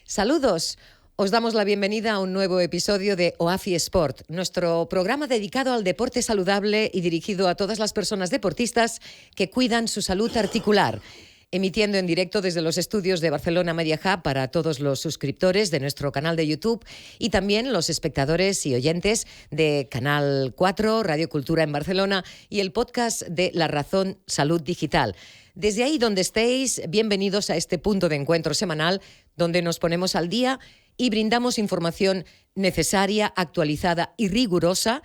Saludos. Os damos la bienvenida a un nuevo episodio de OAFI Sport, nuestro programa dedicado al deporte saludable y dirigido a todas las personas deportistas que cuidan su salud articular. Emitiendo en directo desde los estudios de Barcelona Media Hub para todos los suscriptores de nuestro canal de YouTube y también los espectadores y oyentes de Canal 4, Radio Cultura en Barcelona y el podcast de La Razón Salud Digital. Desde ahí donde estéis, bienvenidos a este punto de encuentro semanal donde nos ponemos al día y brindamos información necesaria, actualizada y rigurosa,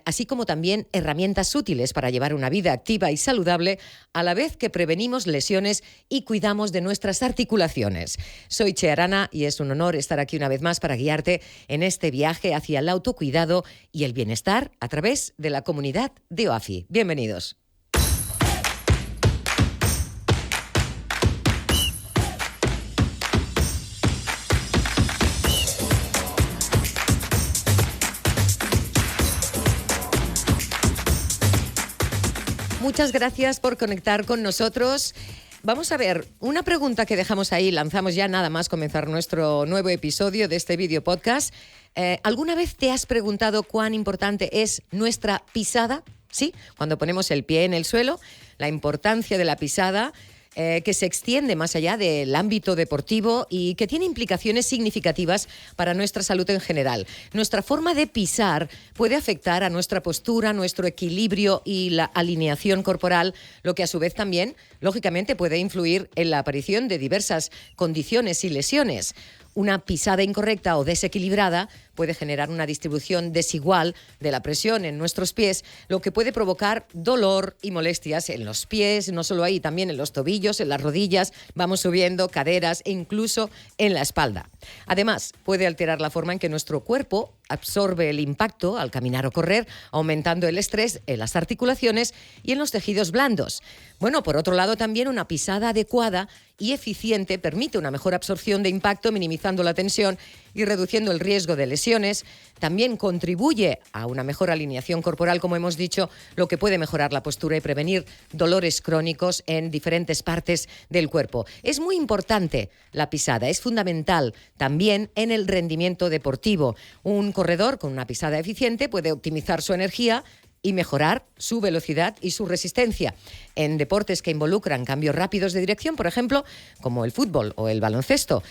así como también herramientas útiles para llevar una vida activa y saludable, a la vez que prevenimos lesiones y cuidamos de nuestras articulaciones. Soy Che Arana y es un honor estar aquí una vez más para guiarte en este viaje hacia el autocuidado y el bienestar a través de la comunidad de OAFI. Bienvenidos. Muchas gracias por conectar con nosotros. Vamos a ver, una pregunta que dejamos ahí, lanzamos ya nada más comenzar nuestro nuevo episodio de este video podcast. ¿Alguna vez te has preguntado cuán importante es nuestra pisada? Sí, cuando ponemos el pie en el suelo, la importancia de la pisada, que se extiende más allá del ámbito deportivo y que tiene implicaciones significativas para nuestra salud en general. Nuestra forma de pisar puede afectar a nuestra postura, nuestro equilibrio y la alineación corporal, lo que a su vez también, lógicamente, puede influir en la aparición de diversas condiciones y lesiones. Una pisada incorrecta o desequilibrada puede generar una distribución desigual de la presión en nuestros pies, lo que puede provocar dolor y molestias en los pies, no solo ahí, también en los tobillos, en las rodillas, vamos subiendo, caderas e incluso en la espalda. Además, puede alterar la forma en que nuestro cuerpo absorbe el impacto al caminar o correr, aumentando el estrés en las articulaciones y en los tejidos blandos. Bueno, por otro lado, también una pisada adecuada y eficiente permite una mejor absorción de impacto, minimizando la tensión y reduciendo el riesgo de lesiones. También contribuye a una mejor alineación corporal, como hemos dicho, lo que puede mejorar la postura y prevenir dolores crónicos en diferentes partes del cuerpo. Es muy importante la pisada, es fundamental también en el rendimiento deportivo. Un corredor con una pisada eficiente puede optimizar su energía y mejorar su velocidad y su resistencia. En deportes que involucran cambios rápidos de dirección, por ejemplo, como el fútbol o el baloncesto,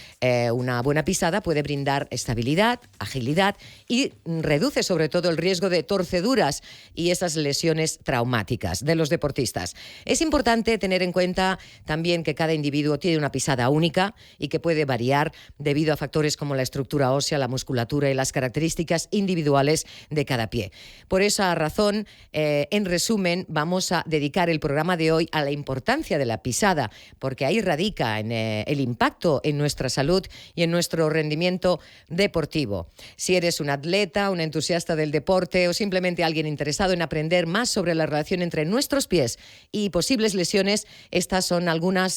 una buena pisada puede brindar estabilidad, agilidad y reduce sobre todo el riesgo de torceduras y esas lesiones traumáticas de los deportistas. Es importante tener en cuenta también que cada individuo tiene una pisada única y que puede variar debido a factores como la estructura ósea, la musculatura y las características individuales de cada pie. Por esa razón, en resumen, vamos a dedicar el programa de hoy a la importancia de la pisada, porque ahí radica el impacto en nuestra salud y en nuestro rendimiento deportivo. Si eres un atleta, un entusiasta del deporte o simplemente alguien interesado en aprender más sobre la relación entre nuestros pies y posibles lesiones, estas son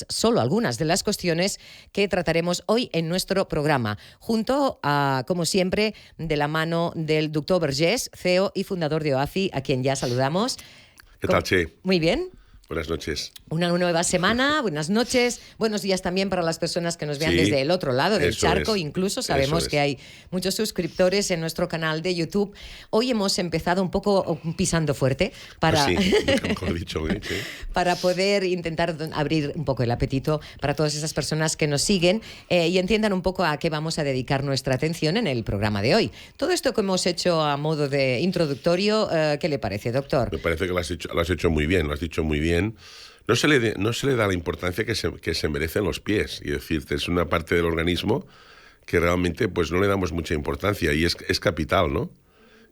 solo algunas de las cuestiones que trataremos hoy en nuestro programa, junto a, como siempre, de la mano del doctor Vergés, CEO y fundador de OAFI, a quien ya saludamos. ¿Qué tal, Che? Muy bien. Buenas noches. Una nueva semana, buenas noches, buenos días también para las personas que nos vean desde el otro lado del charco. Incluso sabemos que hay muchos suscriptores en nuestro canal de YouTube. Hoy hemos empezado un poco pisando fuerte para, mejor dicho, para poder intentar abrir un poco el apetito para todas esas personas que nos siguen y entiendan un poco a qué vamos a dedicar nuestra atención en el programa de hoy. Todo esto que hemos hecho a modo de introductorio, ¿qué le parece, doctor? Me parece que lo has hecho muy bien, lo has dicho muy bien. No se le da la importancia que se merecen los pies. Y decirte, es una parte del organismo que realmente pues no le damos mucha importancia y es capital, ¿no?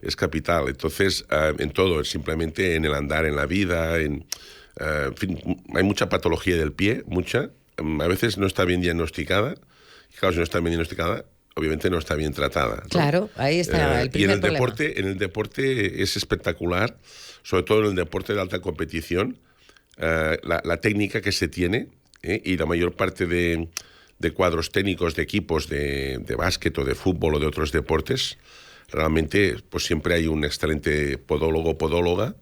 Es capital. Entonces, en todo, simplemente en el andar, en la vida, en fin, hay mucha patología del pie, mucha. A veces no está bien diagnosticada. Y claro, si no está bien diagnosticada, obviamente no está bien tratada, ¿no? Claro, ahí está el primer problema. En el deporte es espectacular, sobre todo en el deporte de alta competición, la técnica que se tiene, y la mayor parte de cuadros técnicos de equipos de básquet o de fútbol o de otros deportes, realmente pues siempre hay un excelente podólogo o podóloga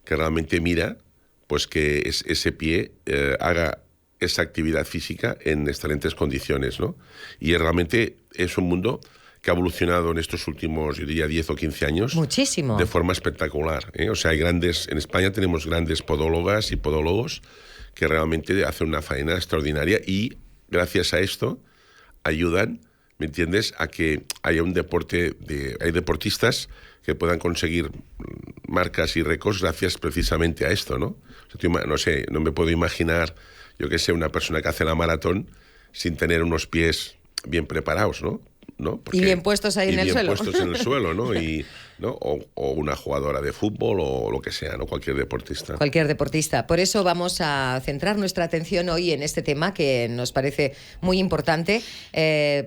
que realmente mira pues que ese pie haga esa actividad física en excelentes condiciones, ¿no? Y realmente es un mundo que ha evolucionado en estos últimos, yo diría, 10 o 15 años. Muchísimo. De forma espectacular, ¿eh? O sea, en España tenemos grandes podólogas y podólogos que realmente hacen una faena extraordinaria y gracias a esto ayudan, ¿me entiendes?, a que haya un deporte, hay deportistas que puedan conseguir marcas y récords gracias precisamente a esto, ¿no? O sea, no sé, no me puedo imaginar, yo qué sé, una persona que hace la maratón sin tener unos pies bien preparados, ¿no? Porque, y bien puestos ahí en el suelo. Y bien puestos en el suelo, ¿no? O una jugadora de fútbol o lo que sea, ¿no? Cualquier deportista. Cualquier deportista. Por eso vamos a centrar nuestra atención hoy en este tema que nos parece muy importante.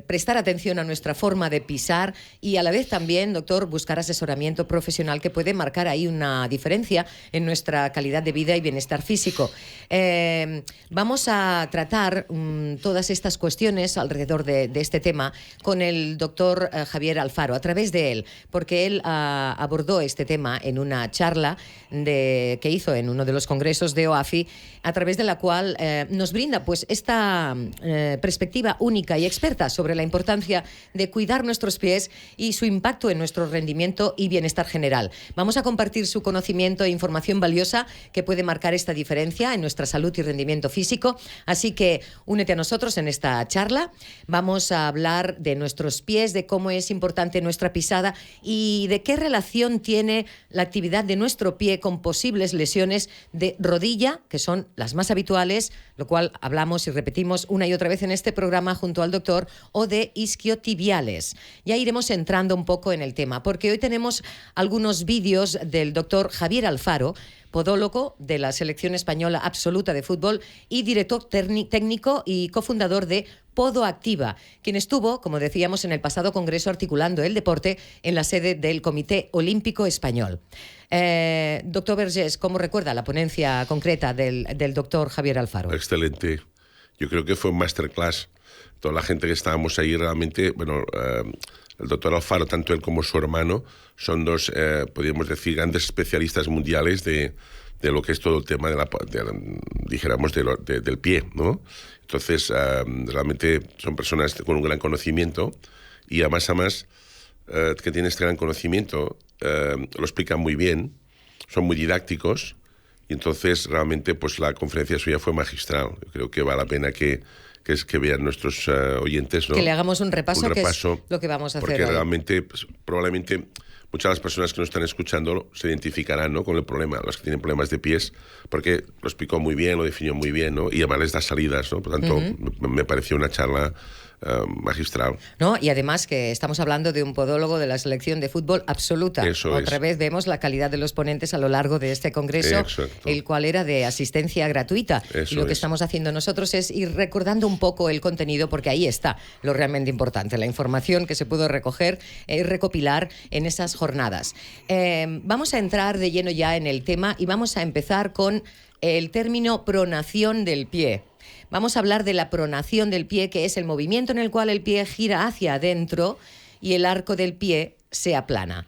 Prestar atención a nuestra forma de pisar y a la vez también, doctor, buscar asesoramiento profesional que puede marcar ahí una diferencia en nuestra calidad de vida y bienestar físico. Vamos a tratar todas estas cuestiones alrededor de este tema con el doctor Javier Alfaro, a través de él, porque él abordó este tema en una charla que hizo en uno de los congresos de OAFI, a través de la cual nos brinda pues esta perspectiva única y experta sobre la importancia de cuidar nuestros pies y su impacto en nuestro rendimiento y bienestar general. Vamos a compartir su conocimiento e información valiosa que puede marcar esta diferencia en nuestra salud y rendimiento físico, así que únete a nosotros en esta charla. Vamos a hablar de nuestros pies, de cómo es importante nuestra pisada y de qué relación tiene la actividad de nuestro pie con posibles lesiones de rodilla, que son las más habituales, lo cual hablamos y repetimos una y otra vez en este programa junto al doctor, o de isquiotibiales. Ya iremos entrando un poco en el tema, porque hoy tenemos algunos vídeos del doctor Javier Alfaro, podólogo de la selección española absoluta de fútbol y director técnico y cofundador de Podoactiva, quien estuvo, como decíamos, en el pasado congreso articulando el deporte en la sede del Comité Olímpico Español. Doctor Vergés, ¿cómo recuerda la ponencia concreta del doctor Javier Alfaro? Excelente. Yo creo que fue un masterclass. Toda la gente que estábamos ahí realmente, el doctor Alfaro, tanto él como su hermano, son dos, podríamos decir, grandes especialistas mundiales de lo que es todo el tema del pie, ¿no? Entonces, realmente son personas con un gran conocimiento y además que tienen este gran conocimiento, lo explican muy bien, son muy didácticos y entonces realmente pues la conferencia suya fue magistral. Yo creo que vale la pena que vean nuestros oyentes, ¿no? Que le hagamos un repaso, que es lo que vamos a hacer porque hoy. Realmente, pues, probablemente muchas de las personas que nos están escuchando se identificarán, ¿no?, con el problema, los que tienen problemas de pies, porque lo explicó muy bien, lo definió muy bien, ¿no? Y además les da salidas, ¿no? Por tanto, me pareció una charla magistral. ¿No? Y además que estamos hablando de un podólogo de la selección de fútbol absoluta. Otra vez vemos la calidad de los ponentes a lo largo de este congreso, el cual era de asistencia gratuita. Y lo que estamos haciendo nosotros es ir recordando un poco el contenido, porque ahí está lo realmente importante, la información que se pudo recoger y recopilar en esas jornadas. Vamos a entrar de lleno ya en el tema y vamos a empezar con el término pronación del pie. Vamos a hablar de la pronación del pie, que es el movimiento en el cual el pie gira hacia adentro y el arco del pie se aplana.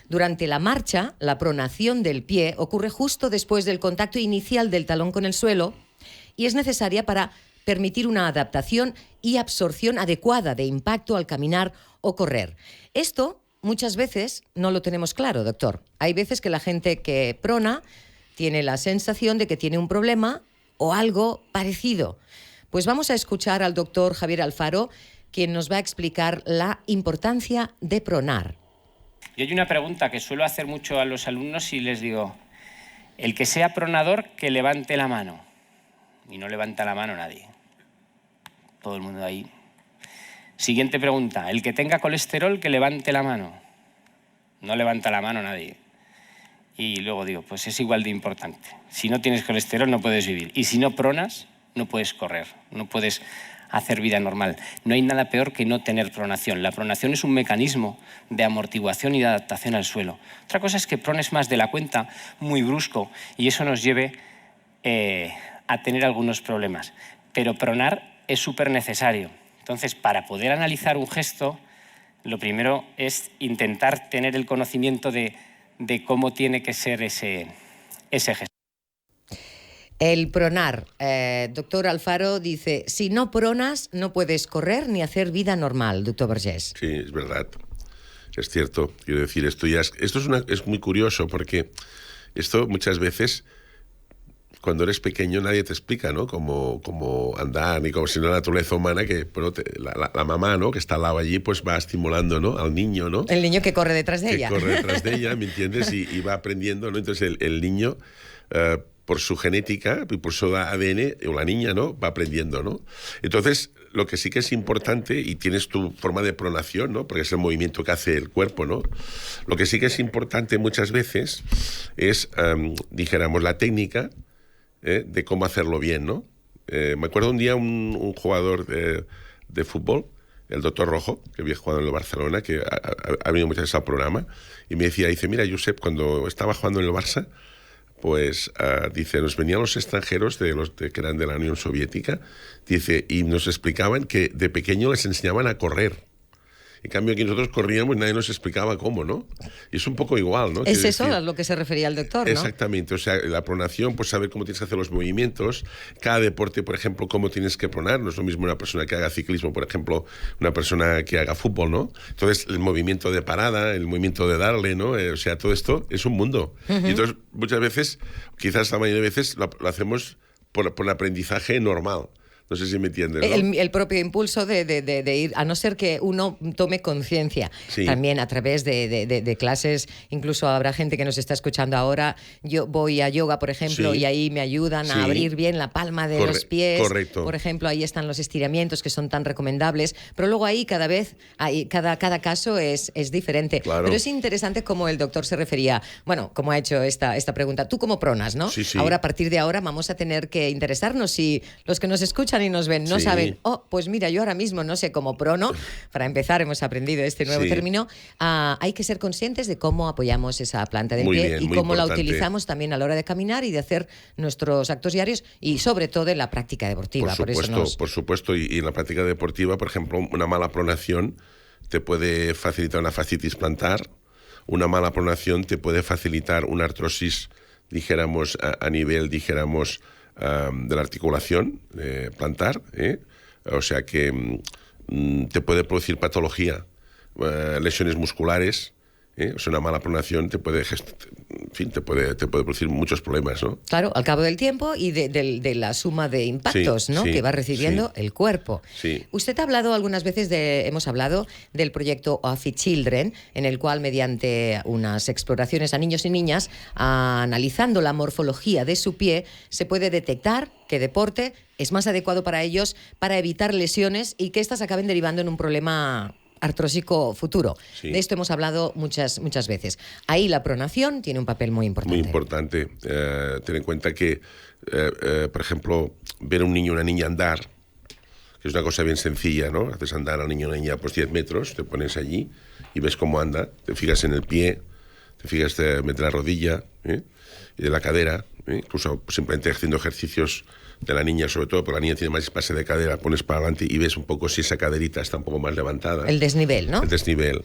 Durante la marcha, la pronación del pie ocurre justo después del contacto inicial del talón con el suelo y es necesaria para permitir una adaptación y absorción adecuada de impacto al caminar o correr. Esto muchas veces no lo tenemos claro, doctor. Hay veces que la gente que prona tiene la sensación de que tiene un problema o algo parecido. Pues vamos a escuchar al doctor Javier Alfaro, quien nos va a explicar la importancia de pronar. Y hay una pregunta que suelo hacer mucho a los alumnos y les digo, el que sea pronador, que levante la mano. Y no levanta la mano nadie. Todo el mundo ahí. Siguiente pregunta, el que tenga colesterol, que levante la mano. No levanta la mano nadie. Y luego digo, pues es igual de importante. Si no tienes colesterol no puedes vivir. Y si no pronas, no puedes correr, no puedes hacer vida normal. No hay nada peor que no tener pronación. La pronación es un mecanismo de amortiguación y de adaptación al suelo. Otra cosa es que prones más de la cuenta, muy brusco, y eso nos lleve a tener algunos problemas. Pero pronar es súper necesario. Entonces, para poder analizar un gesto, lo primero es intentar tener el conocimiento de cómo tiene que ser ese gesto. El pronar. Doctor Alfaro dice, si no pronas, no puedes correr ni hacer vida normal, doctor Vergés. Sí, es verdad. Es cierto. Quiero decir, esto es muy curioso porque esto muchas veces, cuando eres pequeño, nadie te explica, ¿no? Cómo andar, ni como si no la naturaleza humana, que bueno, la mamá, ¿no? Que está al lado allí, pues va estimulando, ¿no? Al niño, ¿no? El niño que corre detrás de ella. Que corre detrás de ella, ¿me entiendes? Y va aprendiendo, ¿no? Entonces el niño, por su genética y por su ADN, o la niña, ¿no? Va aprendiendo, ¿no? Entonces, lo que sí que es importante, y tienes tu forma de pronación, ¿no? Porque es el movimiento que hace el cuerpo, ¿no? Lo que sí que es importante muchas veces es, dijéramos, la técnica de cómo hacerlo bien, ¿no? Me acuerdo un día un jugador de fútbol, el doctor Rojo, que había jugado en el Barcelona, que ha venido muchas veces al programa, y me decía, mira, Josep, cuando estaba jugando en el Barça, pues dice, nos venían los extranjeros que eran de la Unión Soviética, dice, y nos explicaban que de pequeño les enseñaban a correr. En cambio, aquí nosotros corríamos y nadie nos explicaba cómo, ¿no? Y es un poco igual, ¿no? Es eso a lo que se refería el doctor, ¿no? Exactamente. O sea, la pronación, pues saber cómo tienes que hacer los movimientos. Cada deporte, por ejemplo, cómo tienes que pronar. No es lo mismo una persona que haga ciclismo, por ejemplo, una persona que haga fútbol, ¿no? Entonces, el movimiento de parada, el movimiento de darle, ¿no? O sea, todo esto es un mundo. Y entonces, muchas veces, quizás la mayoría de veces, lo hacemos por el aprendizaje normal. No sé si me entiendes, ¿no? El propio impulso de ir, a no ser que uno tome conciencia, sí. También a través de clases, incluso habrá gente que nos está escuchando ahora, yo voy a yoga, por ejemplo, sí. Y ahí me ayudan sí. a abrir bien la palma de los pies. Correcto. Por ejemplo, ahí están los estiramientos que son tan recomendables, pero luego ahí cada caso es diferente. Claro. Pero es interesante como el doctor se refería, bueno, como ha hecho esta pregunta, tú como pronas, ¿no? Sí, sí. Ahora, a partir de ahora, vamos a tener que interesarnos si los que nos escuchan y nos ven no sí. saben, pues mira, yo ahora mismo no sé cómo prono, para empezar hemos aprendido este nuevo sí. término, hay que ser conscientes de cómo apoyamos esa planta del pie bien, y cómo importante. la utilizamos también a la hora de caminar y de hacer nuestros actos diarios y sobre todo en la práctica deportiva. Por supuesto, y en la práctica deportiva, por ejemplo, una mala pronación te puede facilitar una fascitis plantar, una mala pronación te puede facilitar una artrosis, dijéramos, a nivel, dijéramos, de la articulación plantar, o sea que te puede producir patología, lesiones musculares, o sea, una mala pronación te puede producir muchos problemas, ¿no? Claro, al cabo del tiempo y de la suma de impactos, sí, ¿no? sí, que va recibiendo el cuerpo. Sí. Usted ha hablado algunas veces hemos hablado del proyecto OAFI Children, en el cual mediante unas exploraciones a niños y niñas, analizando la morfología de su pie, se puede detectar qué deporte es más adecuado para ellos para evitar lesiones y que éstas acaben derivando en un problema artrósico futuro. Sí. De esto hemos hablado muchas veces. Ahí la pronación tiene un papel muy importante. Muy importante. Ten en cuenta que, por ejemplo, ver a un niño o una niña andar, que es una cosa bien sencilla, ¿no? Haces andar al niño o una niña pues 10 metros, te pones allí y ves cómo anda, te fijas en el pie, te fijas de la rodilla y de la cadera, incluso simplemente haciendo ejercicios de la niña, sobre todo porque la niña tiene más espacio de cadera, pones para adelante y ves un poco si esa caderita está un poco más levantada. El desnivel, ¿no? El desnivel.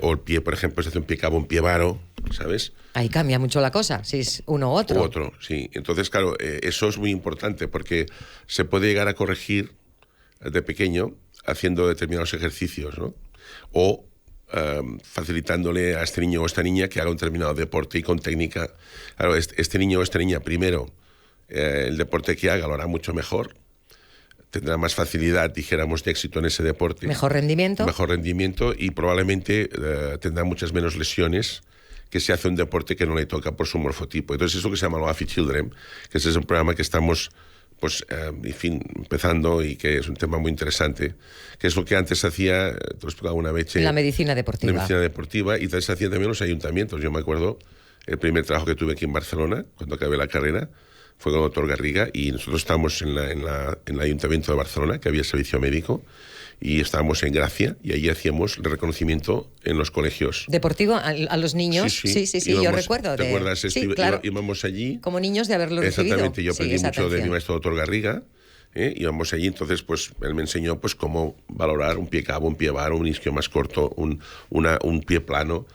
O el pie, por ejemplo, se hace un pie cabo, un pie varo, ¿sabes? Ahí cambia mucho la cosa, si es uno u otro. U otro, sí. Entonces, claro, eso es muy importante porque se puede llegar a corregir de pequeño haciendo determinados ejercicios, ¿no? O facilitándole a este niño o esta niña que haga un determinado deporte y con técnica. Claro, este niño o esta niña, primero, el deporte que haga lo hará mucho mejor, tendrá más facilidad, dijéramos, de éxito en ese deporte. Mejor rendimiento. Mejor rendimiento y probablemente tendrá muchas menos lesiones que si hace un deporte que no le toca por su morfotipo. Entonces, eso que se llama OAFI Children, que ese es un programa que estamos pues, en fin, empezando y que es un tema muy interesante, que es lo que antes hacía, te lo he explicado una vez, la medicina deportiva. La medicina deportiva, y entonces se hacían también los ayuntamientos. Yo me acuerdo, el primer trabajo que tuve aquí en Barcelona, cuando acabé la carrera, fue con el doctor Garriga, y nosotros estábamos en el Ayuntamiento de Barcelona, que había servicio médico, y estábamos en Gracia, y allí hacíamos el reconocimiento en los colegios. ¿Deportivo a los niños? Sí, íbamos, yo recuerdo. ¿Te acuerdas? Sí, claro. Íbamos allí. Como niños de haberlo recibido. Exactamente, yo aprendí mucho de mi maestro doctor Garriga, íbamos allí, entonces pues él me enseñó pues cómo valorar un pie cabo, un pie varo, un isquio más corto, un pie plano,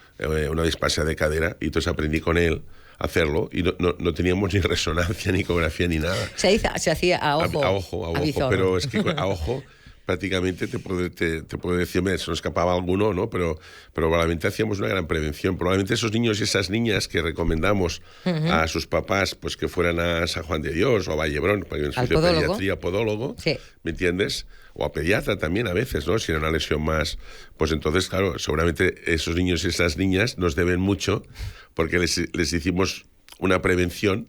una displasia de cadera, y entonces aprendí con él hacerlo y no teníamos ni resonancia, ni ecografía, ni nada. Se hacía a ojo. A ojo, pero es que a ojo prácticamente te puedo decir, se nos escapaba alguno, ¿no? Pero probablemente hacíamos una gran prevención. Probablemente esos niños y esas niñas que recomendamos a sus papás pues que fueran a San Juan de Dios o a Vallebrón, para que en su pediatría, podólogo, sí. ¿Me entiendes? O a pediatra también a veces, ¿no? Si era una lesión más, pues entonces, claro, seguramente esos niños y esas niñas nos deben mucho porque les hicimos una prevención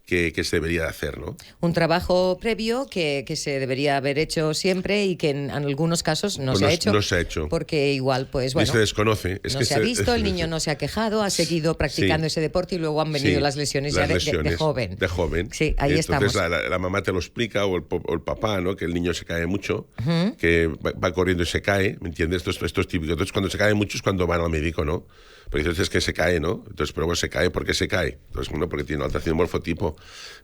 que se debería de hacer, ¿no? Un trabajo previo que se debería haber hecho siempre y que en algunos casos no se ha hecho. No se ha hecho. Porque igual, pues bueno... Y se desconoce. No se ha visto, el niño no se ha quejado, ha seguido practicando ese deporte y luego han venido las lesiones ya de joven. De joven. Sí, ahí entonces estamos. La mamá te lo explica o el papá, ¿no? Que el niño se cae mucho, que va corriendo y se cae, ¿me entiendes? Esto es típico. Entonces cuando se cae mucho es cuando van al médico, ¿no? Pero entonces es que se cae, ¿no? Entonces, pero se cae, ¿por qué se cae? Entonces, bueno, porque tiene una alteración de morfotipo,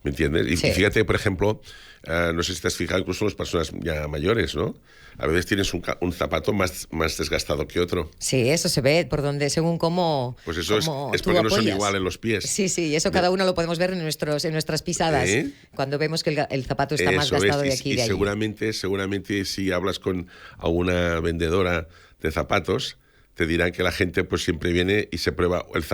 ¿me entiendes? Y fíjate, por ejemplo, no sé si te has fijado, incluso en las personas ya mayores, ¿no? A veces tienes un zapato más desgastado que otro. Sí, eso se ve por donde, según cómo. Pues eso es porque no son iguales los pies. Sí, y eso cada uno lo podemos ver en nuestras pisadas. Cuando vemos que el zapato está más gastado de aquí y de allí. Seguramente si hablas con alguna vendedora de zapatos, te dirán que la gente pues siempre viene y se prueba el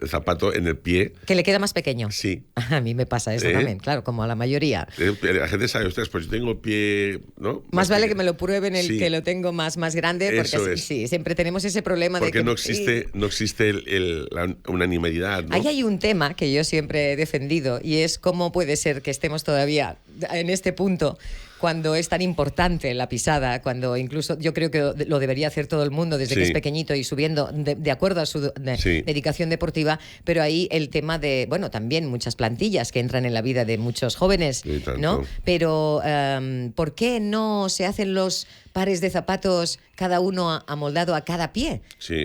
zapato en el pie. Que le queda más pequeño. Sí. A mí me pasa eso también, claro, como a la mayoría. La gente sabe, ustedes, pues yo tengo el pie, ¿no? Más vale que me lo prueben el que lo tengo más grande, porque sí, siempre tenemos ese problema porque de que... no existe la unanimidad, ¿no? Ahí hay un tema que yo siempre he defendido y es cómo puede ser que estemos todavía en este punto cuando es tan importante la pisada, cuando incluso yo creo que lo debería hacer todo el mundo desde que es pequeñito y subiendo de acuerdo a su dedicación deportiva, pero ahí el tema de, bueno, también muchas plantillas que entran en la vida de muchos jóvenes, ¿no? Pero ¿por qué no se hacen los pares de zapatos cada uno amoldado a cada pie?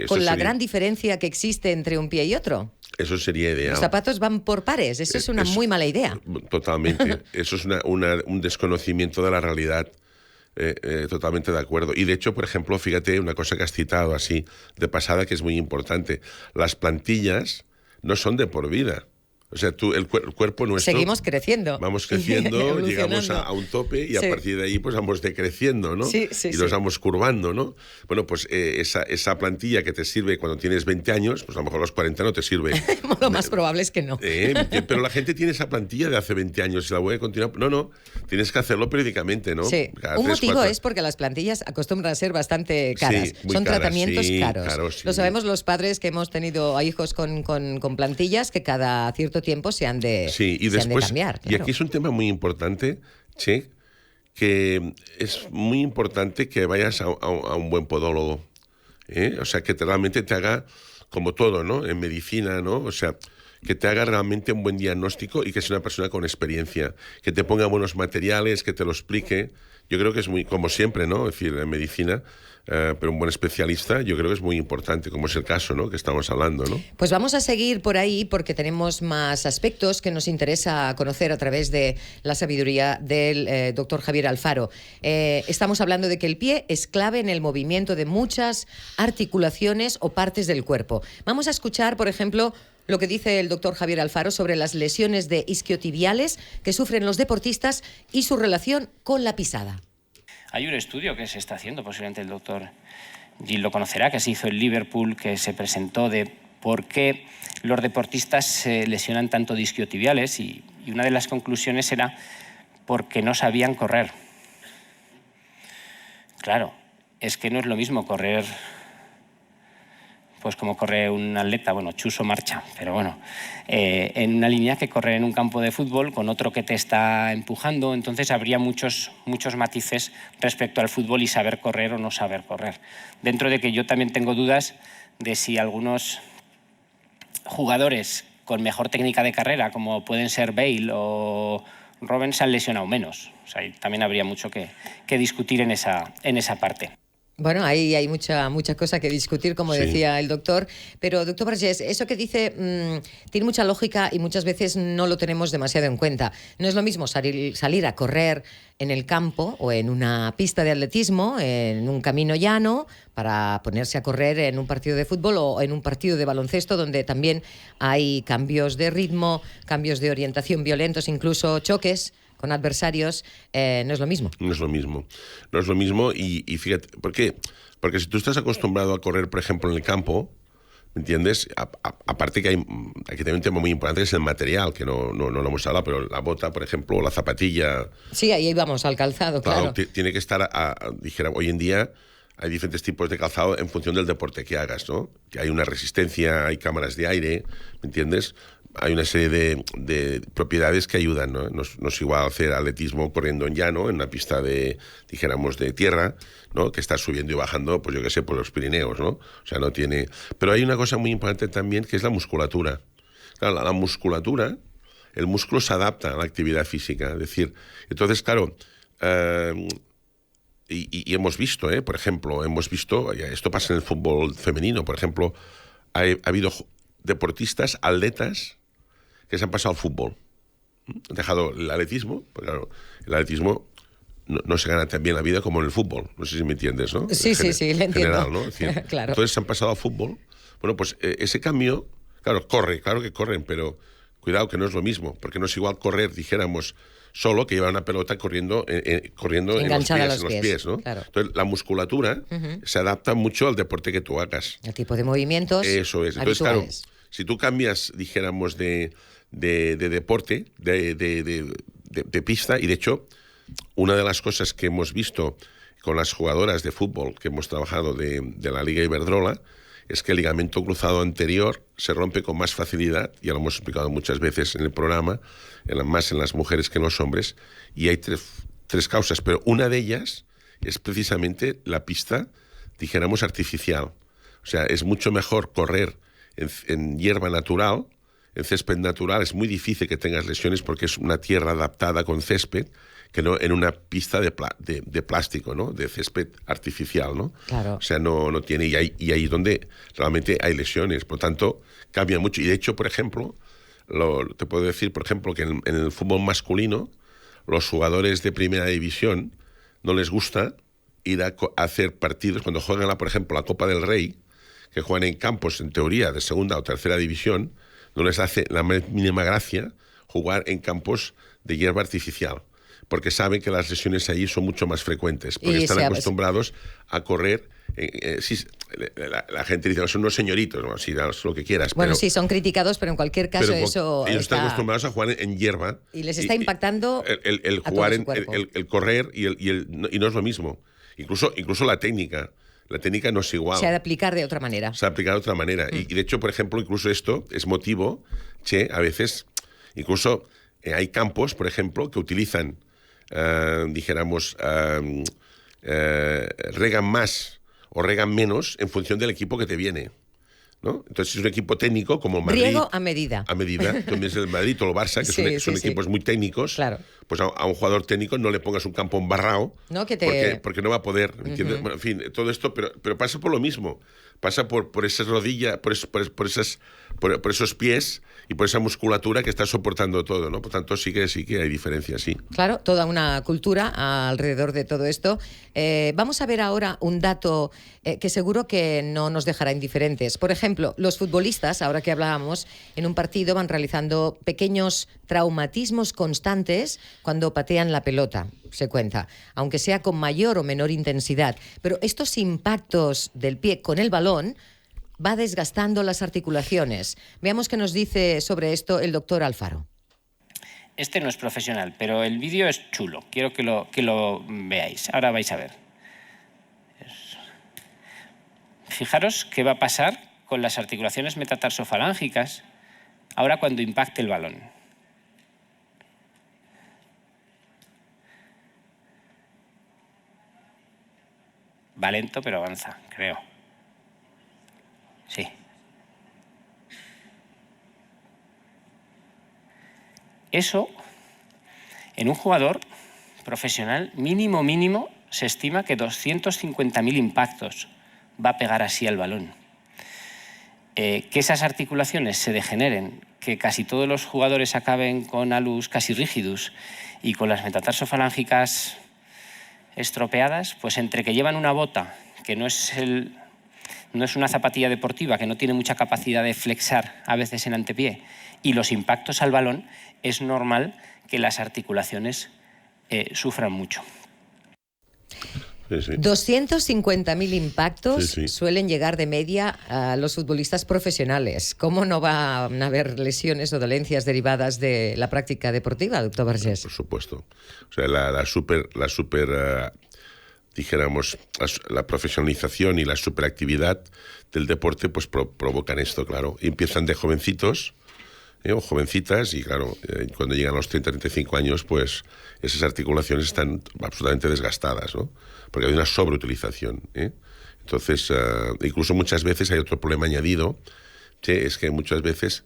Con la gran diferencia que existe entre un pie y otro. Eso sería ideal. Los zapatos van por pares, eso es una muy mala idea. Totalmente. Eso es un desconocimiento de la realidad. Totalmente de acuerdo. Y de hecho, por ejemplo, fíjate una cosa que has citado así de pasada que es muy importante. Las plantillas no son de por vida. O sea, el cuerpo nuestro... Seguimos creciendo. Vamos creciendo, llegamos a un tope y a partir de ahí pues vamos decreciendo, ¿no? Y nos vamos curvando, ¿no? Bueno, pues esa plantilla que te sirve cuando tienes 20 años, pues a lo mejor a los 40 no te sirve. Lo más probable es que no. Pero la gente tiene esa plantilla de hace 20 años y la voy a continuar. No, tienes que hacerlo periódicamente, ¿no? Sí. Un motivo es porque las plantillas acostumbran a ser bastante caras. Son tratamientos caros. Lo sabemos los padres que hemos tenido a hijos con plantillas que cada cierto tiempo se han de cambiar. Claro. Y aquí es un tema muy importante, Che, que es muy importante que vayas a un buen podólogo. O sea, que realmente te haga, como todo, ¿no? En medicina, ¿no? O sea, que te haga realmente un buen diagnóstico y que sea una persona con experiencia, que te ponga buenos materiales, que te lo explique. Yo creo que es muy, como siempre, ¿no? Es decir, en medicina, pero un buen especialista yo creo que es muy importante, como es el caso, ¿no? Que estamos hablando, ¿no? Pues vamos a seguir por ahí porque tenemos más aspectos que nos interesa conocer a través de la sabiduría del doctor Javier Alfaro. Estamos hablando de que el pie es clave en el movimiento de muchas articulaciones o partes del cuerpo. Vamos a escuchar, por ejemplo, lo que dice el doctor Javier Alfaro sobre las lesiones de isquiotibiales que sufren los deportistas y su relación con la pisada. Hay un estudio que se está haciendo, posiblemente el doctor Gil lo conocerá, que se hizo en Liverpool, que se presentó de por qué los deportistas se lesionan tanto de isquiotibiales y una de las conclusiones era porque no sabían correr. Claro, es que no es lo mismo correr pues como corre un atleta, bueno, chuso marcha, pero bueno, en una línea que correr en un campo de fútbol con otro que te está empujando, entonces habría muchos matices respecto al fútbol y saber correr o no saber correr. Dentro de que yo también tengo dudas de si algunos jugadores con mejor técnica de carrera, como pueden ser Bale o Robben, se han lesionado menos. O sea, también habría mucho que discutir en esa parte. Bueno, ahí hay mucha cosa que discutir, como Sí. decía el doctor. Pero, doctor Vergés, eso que dice tiene mucha lógica y muchas veces no lo tenemos demasiado en cuenta. No es lo mismo salir a correr en el campo o en una pista de atletismo, en un camino llano, para ponerse a correr en un partido de fútbol o en un partido de baloncesto, donde también hay cambios de ritmo, cambios de orientación violentos, incluso choques con adversarios. No es lo mismo. No es lo mismo. No es lo mismo y fíjate, ¿por qué? Porque si tú estás acostumbrado a correr, por ejemplo, en el campo, ¿me entiendes? Aparte que hay un tema muy importante, que es el material, que no lo hemos hablado, pero la bota, por ejemplo, la zapatilla... Sí, ahí vamos, al calzado, claro. Tiene que estar, dijera, hoy en día hay diferentes tipos de calzado en función del deporte que hagas, ¿no? Que hay una resistencia, hay cámaras de aire, ¿me entiendes? Hay una serie de propiedades que ayudan, ¿no? No es igual hacer atletismo corriendo en llano, en una pista dijéramos, de tierra, ¿no? Que estás subiendo y bajando, pues yo qué sé, por los Pirineos, ¿no? O sea, no tiene... Pero hay una cosa muy importante también, que es la musculatura. Claro, la musculatura, el músculo se adapta a la actividad física. Es decir, entonces, claro... Y hemos visto, por ejemplo, esto pasa en el fútbol femenino, por ejemplo, ha habido deportistas, atletas, que se han pasado al fútbol. Han dejado el atletismo, porque claro, el atletismo no se gana tan bien la vida como en el fútbol. No sé si me entiendes, ¿no? Sí, le entiendo. General, ¿no? Es decir, claro. Entonces se han pasado al fútbol. Bueno, pues ese cambio, claro que corren, pero cuidado que no es lo mismo, porque no es igual correr, dijéramos, solo que llevar una pelota corriendo enganchada en los pies, ¿no? Claro. Entonces la musculatura se adapta mucho al deporte que tú hagas. El tipo de movimientos Eso es. Entonces, claro, habituales. si tú cambias, dijéramos, de deporte, de pista, y de hecho, una de las cosas que hemos visto con las jugadoras de fútbol que hemos trabajado de la Liga Iberdrola es que el ligamento cruzado anterior se rompe con más facilidad, ya lo hemos explicado muchas veces en el programa, más en las mujeres que en los hombres, y hay tres causas, pero una de ellas es precisamente la pista, dijéramos, artificial. O sea, es mucho mejor correr en hierba natural, en césped natural. Es muy difícil que tengas lesiones porque es una tierra adaptada con césped, que no en una pista de plástico, ¿no? De césped artificial, ¿no? Claro. O sea, no tiene... Y ahí es donde realmente hay lesiones. Por tanto, cambia mucho. Y de hecho, por ejemplo, te puedo decir, por ejemplo, que en el fútbol masculino, los jugadores de primera división no les gusta ir a hacer partidos cuando juegan, por ejemplo, la Copa del Rey, que juegan en campos, en teoría, de segunda o tercera división, no les hace la mínima gracia jugar en campos de hierba artificial, porque saben que las lesiones ahí son mucho más frecuentes, porque están acostumbrados a correr. Sí, la gente dice, son unos señoritos, ¿no? Si das lo que quieras. Bueno, sí, son criticados, pero en cualquier caso eso ellos están acostumbrados a jugar en hierba. Y les está impactando el jugar, el correr, y no es lo mismo. Incluso la técnica. La técnica no es igual. Se ha de aplicar de otra manera. Se ha de aplicar de otra manera. Y de hecho, por ejemplo, incluso esto es motivo que a veces, incluso hay campos, por ejemplo, que utilizan, dijéramos, regan más o regan menos en función del equipo que te viene, ¿no? Entonces, si es un equipo técnico como el Madrid... Riego a medida. A medida. También es el Madrid o el Barça, que son equipos muy técnicos. Claro. Pues a un jugador técnico no le pongas un campo embarrado, no, porque no va a poder, ¿entiendes? Bueno, en fin, todo esto, pero pasa por lo mismo. Pasa por esas rodillas, por esos pies y por esa musculatura que está soportando todo, ¿no? Por tanto, sí que hay diferencias, sí. Claro, toda una cultura alrededor de todo esto. Vamos a ver ahora un dato que seguro que no nos dejará indiferentes. Por ejemplo, los futbolistas, ahora que hablábamos, en un partido van realizando pequeños traumatismos constantes cuando patean la pelota, se cuenta, aunque sea con mayor o menor intensidad. Pero estos impactos del pie con el balón va desgastando las articulaciones. Veamos qué nos dice sobre esto el doctor Alfaro. Este no es profesional, pero el vídeo es chulo. Quiero que lo veáis. Ahora vais a ver. Fijaros qué va a pasar con las articulaciones metatarsofalángicas ahora cuando impacte el balón. Va lento, pero avanza, creo. Sí. Eso, en un jugador profesional, mínimo, se estima que 250.000 impactos va a pegar así al balón. Que esas articulaciones se degeneren, que casi todos los jugadores acaben con alus casi rígidos y con las metatarsofalángicas estropeadas, pues entre que llevan una bota, que no es una zapatilla deportiva, que no tiene mucha capacidad de flexar a veces en antepié, y los impactos al balón, es normal que las articulaciones sufran mucho. Sí, sí. 250.000 impactos Sí, sí. suelen llegar de media a los futbolistas profesionales. ¿Cómo no van a haber lesiones o dolencias derivadas de la práctica deportiva, doctor Vergés? Por supuesto. O sea, dijéramos, la profesionalización y la superactividad del deporte pues provocan esto, claro. Y empiezan de jovencitos o jovencitas y, claro, cuando llegan a los 30-35 años, pues esas articulaciones están absolutamente desgastadas, ¿no? Porque hay una sobreutilización, ¿eh? Entonces, incluso muchas veces hay otro problema añadido, que es que muchas veces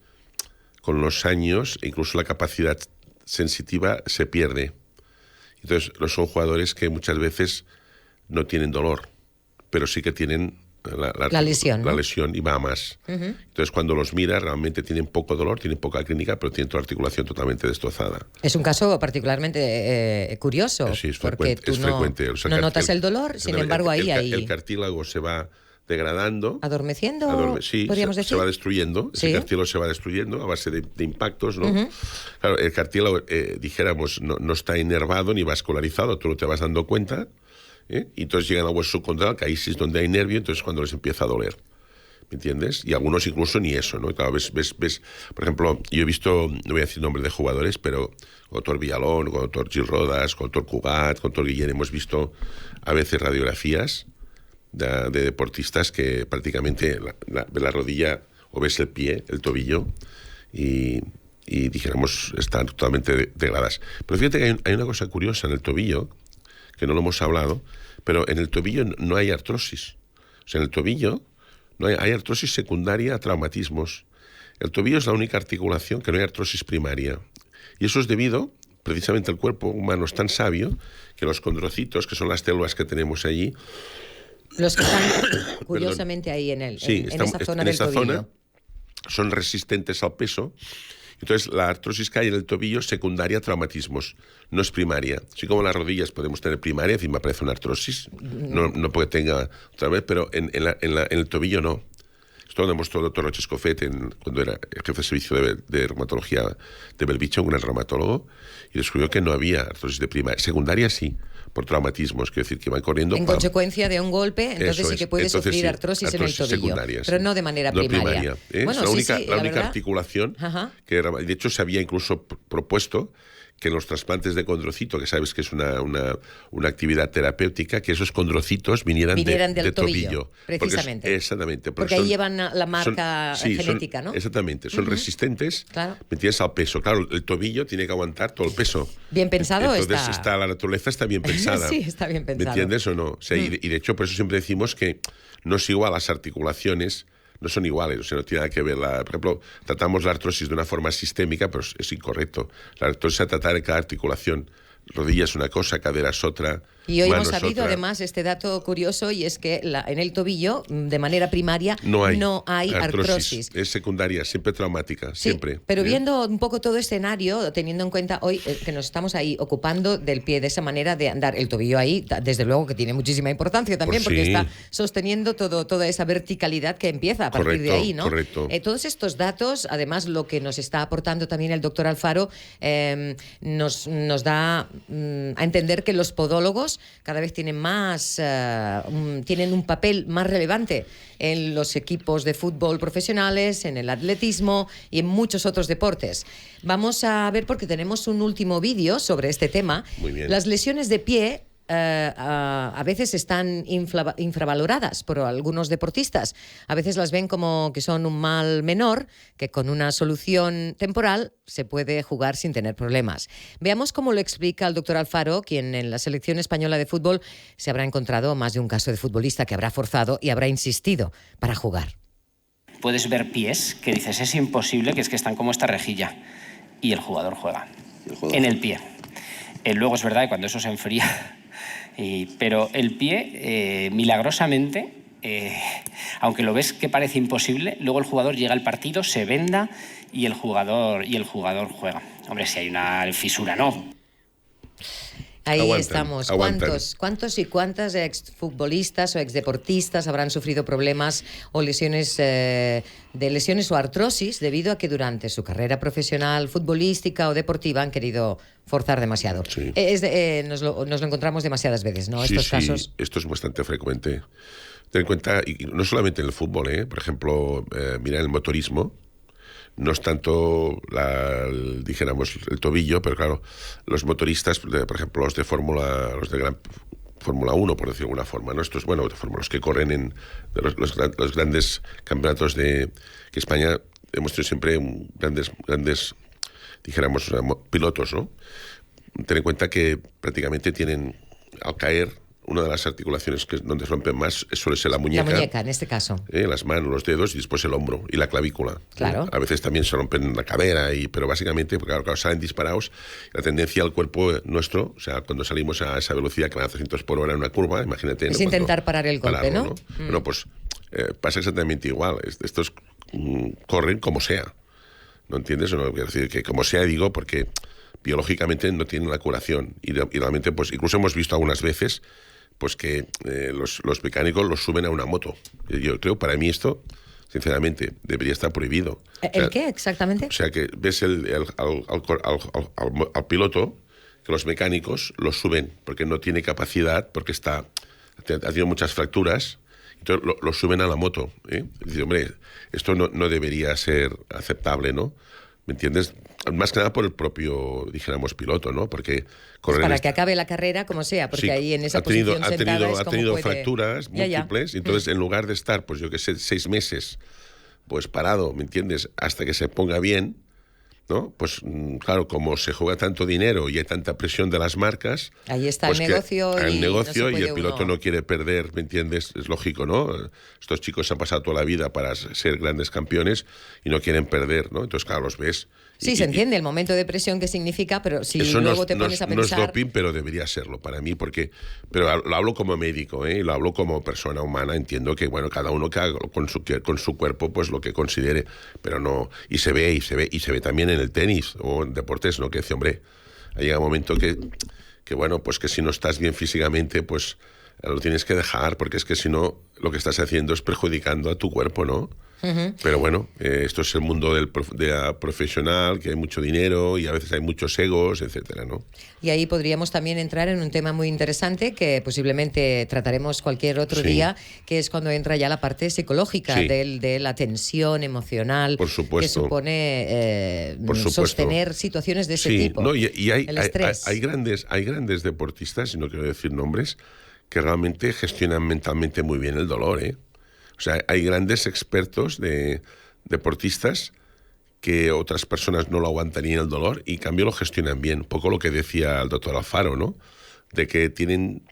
con los años incluso la capacidad sensitiva se pierde. Entonces, son jugadores que muchas veces no tienen dolor, pero sí que tienen la lesión, ¿no? La lesión, y va a más. Entonces, cuando los miras, realmente tienen poco dolor, tienen poca clínica, pero tienen toda la articulación totalmente destrozada. Es un caso particularmente curioso, sí, es porque tú frecuente. O sea, no notas el dolor, sin embargo, el cartílago se va degradando. ¿Adormeciendo? Sí, podríamos decir. Se va destruyendo. ¿Sí? Ese cartílago se va destruyendo a base de impactos, ¿no? Claro, el cartílago, dijéramos, no está inervado ni vascularizado, tú no te vas dando cuenta, y entonces llegan al hueso subcondral, que ahí sí es donde hay nervio, entonces cuando les empieza a doler. ¿Me entiendes? Y algunos incluso ni eso, ¿no? Claro, ves, por ejemplo, yo he visto, no voy a decir nombres de jugadores, pero con el doctor Villalón, con el doctor Gil Rodas, con el doctor Cugat, con el doctor Guillén, hemos visto a veces radiografías de deportistas que prácticamente la rodilla, o ves el pie, el tobillo, y dijéramos, están totalmente degradadas. Pero fíjate que hay una cosa curiosa en el tobillo, que no lo hemos hablado, pero en el tobillo no hay artrosis. O sea, en el tobillo hay artrosis secundaria a traumatismos. El tobillo es la única articulación que no hay artrosis primaria. Y eso es debido, precisamente, el cuerpo humano es tan sabio que los condrocitos, que son las células que tenemos allí, los que están curiosamente ahí en esa zona del tobillo, son resistentes al peso. Entonces, la artrosis que hay en el tobillo es secundaria a traumatismos, no es primaria. Así como las rodillas podemos tener primaria, encima aparece una artrosis, no porque tenga otra vez, pero en el tobillo no. Esto lo demostró el doctor Roche Escofet cuando era jefe de servicio de reumatología de Belviche, un gran reumatólogo, y descubrió que no había artrosis de primaria. Secundaria sí, por traumatismos, quiero decir, que van corriendo. En consecuencia de un golpe, entonces sí que puede sufrir artrosis en el tobillo, pero no de manera primaria. Bueno, es la única articulación que, de hecho, se había incluso propuesto que en los trasplantes de condrocito, que sabes que es una actividad terapéutica, que esos condrocitos vinieran del tobillo. Precisamente. Exactamente. Porque ahí llevan la marca genética, ¿no? Exactamente. Son resistentes, ¿me entiendes?, al peso. Claro, el tobillo tiene que aguantar todo el peso. Bien pensado Entonces, la naturaleza está bien pensada. Sí, está bien pensado. ¿Me entiendes o no? O sea, y de hecho, por eso siempre decimos que no es igual las articulaciones, no son iguales, o sea, no tiene nada que ver. Por ejemplo, tratamos la artrosis de una forma sistémica, pero es incorrecto. La artrosis se trata de cada articulación. Rodilla es una cosa, cadera es otra. Y hoy hemos sabido además este dato curioso, y es que en el tobillo, de manera primaria, no hay artrosis. Es secundaria, siempre traumática, sí, siempre. Pero viendo un poco todo escenario, teniendo en cuenta hoy que nos estamos ahí ocupando del pie de esa manera de andar, el tobillo ahí, desde luego que tiene muchísima importancia también, porque está sosteniendo toda esa verticalidad que empieza a partir de ahí, ¿no? Correcto. Todos estos datos, además, lo que nos está aportando también el doctor Alfaro, nos da a entender que los podólogos cada vez tienen un papel más relevante en los equipos de fútbol profesionales, en el atletismo y en muchos otros deportes. Vamos a ver, porque tenemos un último vídeo sobre este tema. Muy bien. Las lesiones de pie a veces están infravaloradas por algunos deportistas. A veces las ven como que son un mal menor, que con una solución temporal se puede jugar sin tener problemas. Veamos cómo lo explica el doctor Alfaro, quien en la selección española de fútbol se habrá encontrado más de un caso de futbolista que habrá forzado y habrá insistido para jugar. Puedes ver pies que dices, es imposible, que es que están como esta rejilla, y el jugador juega en el pie. Luego es verdad que cuando eso se enfría, Pero el pie, milagrosamente, aunque lo ves que parece imposible, luego el jugador llega al partido, se venda y el jugador juega. Hombre, si hay una fisura, no. Ahí Aguantan, estamos. aguantan. ¿Cuántos y cuántas exfutbolistas o exdeportistas habrán sufrido problemas o lesiones o artrosis debido a que durante su carrera profesional, futbolística o deportiva han querido forzar demasiado? Sí. Nos lo encontramos demasiadas veces, ¿no? Sí, Estos casos. esto es bastante frecuente. Ten en cuenta, y no solamente en el fútbol, por ejemplo, mira, en el motorismo, no es tanto, dijéramos, el tobillo, pero claro, los motoristas, por ejemplo, los de Gran Fórmula 1, por decirlo de alguna forma, ¿no? Estos, bueno, los que corren en los grandes campeonatos que España hemos tenido siempre grandes, dijéramos, pilotos, ¿no? Ten en cuenta que prácticamente tienen, al caer, una de las articulaciones donde se rompen más suele ser la muñeca. La muñeca, en este caso. Las manos, los dedos y después el hombro y la clavícula. Claro. A veces también se rompen la cadera, pero básicamente, porque claro, salen disparados, la tendencia al cuerpo nuestro, o sea, cuando salimos a esa velocidad que va a 300 por hora en una curva, imagínate. Es intentar parar el golpe, pararlo, ¿no? Bueno, pues pasa exactamente igual. Estos corren como sea. ¿No entiendes? No, quiero decir que como sea, digo, porque biológicamente no tienen la curación. Y realmente, pues incluso hemos visto algunas veces pues que los mecánicos los suben a una moto. Yo creo, para mí esto, sinceramente, debería estar prohibido. ¿El qué exactamente? O sea, que ves al piloto, que los mecánicos los suben porque no tiene capacidad, porque ha tenido muchas fracturas, entonces lo suben a la moto. Dice, hombre, esto no debería ser aceptable, ¿no? ¿Me entiendes? Más que nada por el propio, dijéramos, piloto, ¿no? Porque correr para que acabe la carrera como sea, porque sí, ahí en esa posición sentada es ha como tenido puede... fracturas múltiples, y entonces en lugar de estar, pues yo qué sé, 6 meses, pues parado, ¿me entiendes? Hasta que se ponga bien, ¿no? Pues claro, como se juega tanto dinero y hay tanta presión de las marcas... Ahí está pues el negocio y el piloto no quiere perder, ¿me entiendes? Es lógico, ¿no? Estos chicos han pasado toda la vida para ser grandes campeones y no quieren perder, ¿no? Entonces, claro, los ves... Sí, se entiende el momento de presión que significa, pero si luego te pones a pensar... No es doping, pero debería serlo para mí, pero lo hablo como médico, y lo hablo como persona humana, entiendo que, bueno, cada uno que haga con su cuerpo, pues lo que considere, pero no... Y se ve también en el tenis o en deportes, ¿no? Que dice, hombre, ha llegado un momento que bueno, pues que si no estás bien físicamente, pues lo tienes que dejar, porque es que si no, lo que estás haciendo es perjudicando a tu cuerpo, ¿no? Uh-huh. Pero bueno, esto es el mundo profesional, que hay mucho dinero y a veces hay muchos egos, etcétera, ¿no? Y ahí podríamos también entrar en un tema muy interesante que posiblemente trataremos cualquier otro día, que es cuando entra ya la parte psicológica de la tensión emocional que supone sostener situaciones de ese tipo. No, y el estrés. Hay grandes deportistas, y no quiero decir nombres, que realmente gestionan mentalmente muy bien el dolor, O sea, hay grandes expertos de deportistas que otras personas no lo aguantarían el dolor y en cambio lo gestionan bien. Un poco lo que decía el doctor Alfaro, ¿no? De que tienen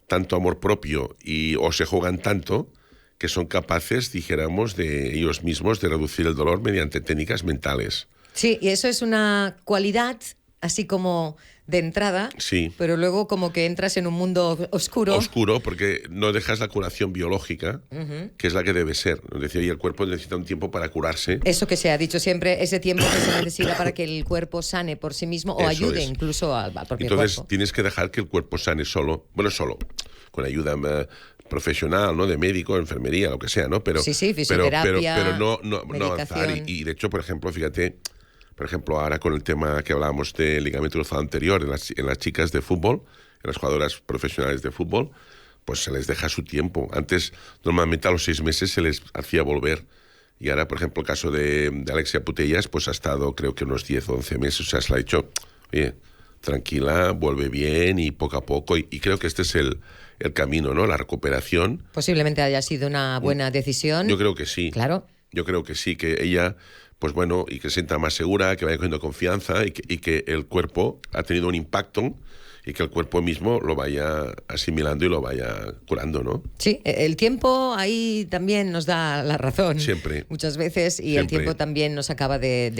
tanto amor propio o se juegan tanto que son capaces, dijéramos, de ellos mismos de reducir el dolor mediante técnicas mentales. Sí, y eso es una cualidad así como de entrada, sí, pero luego como que entras en un mundo oscuro. Oscuro, porque no dejas la curación biológica, que es la que debe ser. Es decir, y el cuerpo necesita un tiempo para curarse. Eso que se ha dicho siempre, ese tiempo que se necesita para que el cuerpo sane por sí mismo o ayude incluso al propio Entonces, cuerpo. tienes que dejar que el cuerpo sane solo, con ayuda profesional, ¿no? De médico, enfermería, lo que sea, ¿no? Pero, sí, fisioterapia, pero no avanzar. Y de hecho, por ejemplo, fíjate, ahora con el tema que hablábamos del ligamento cruzado anterior en las chicas de fútbol, en las jugadoras profesionales de fútbol, pues se les deja su tiempo. Antes, normalmente a los 6 meses se les hacía volver. Y ahora, por ejemplo, el caso de Alexia Putellas, pues ha estado creo que unos 10 o 11 meses. O sea, se le ha dicho, oye, tranquila, vuelve bien y poco a poco. Y creo que este es el camino, ¿no? La recuperación. Posiblemente haya sido una buena decisión. Yo creo que sí. Claro. Yo creo que sí, que ella... pues bueno, y que se sienta más segura, que vaya cogiendo confianza y que el cuerpo ha tenido un impacto y que el cuerpo mismo lo vaya asimilando y lo vaya curando, ¿no? Sí, el tiempo ahí también nos da la razón. Siempre. Muchas veces, y Siempre. el tiempo también nos acaba de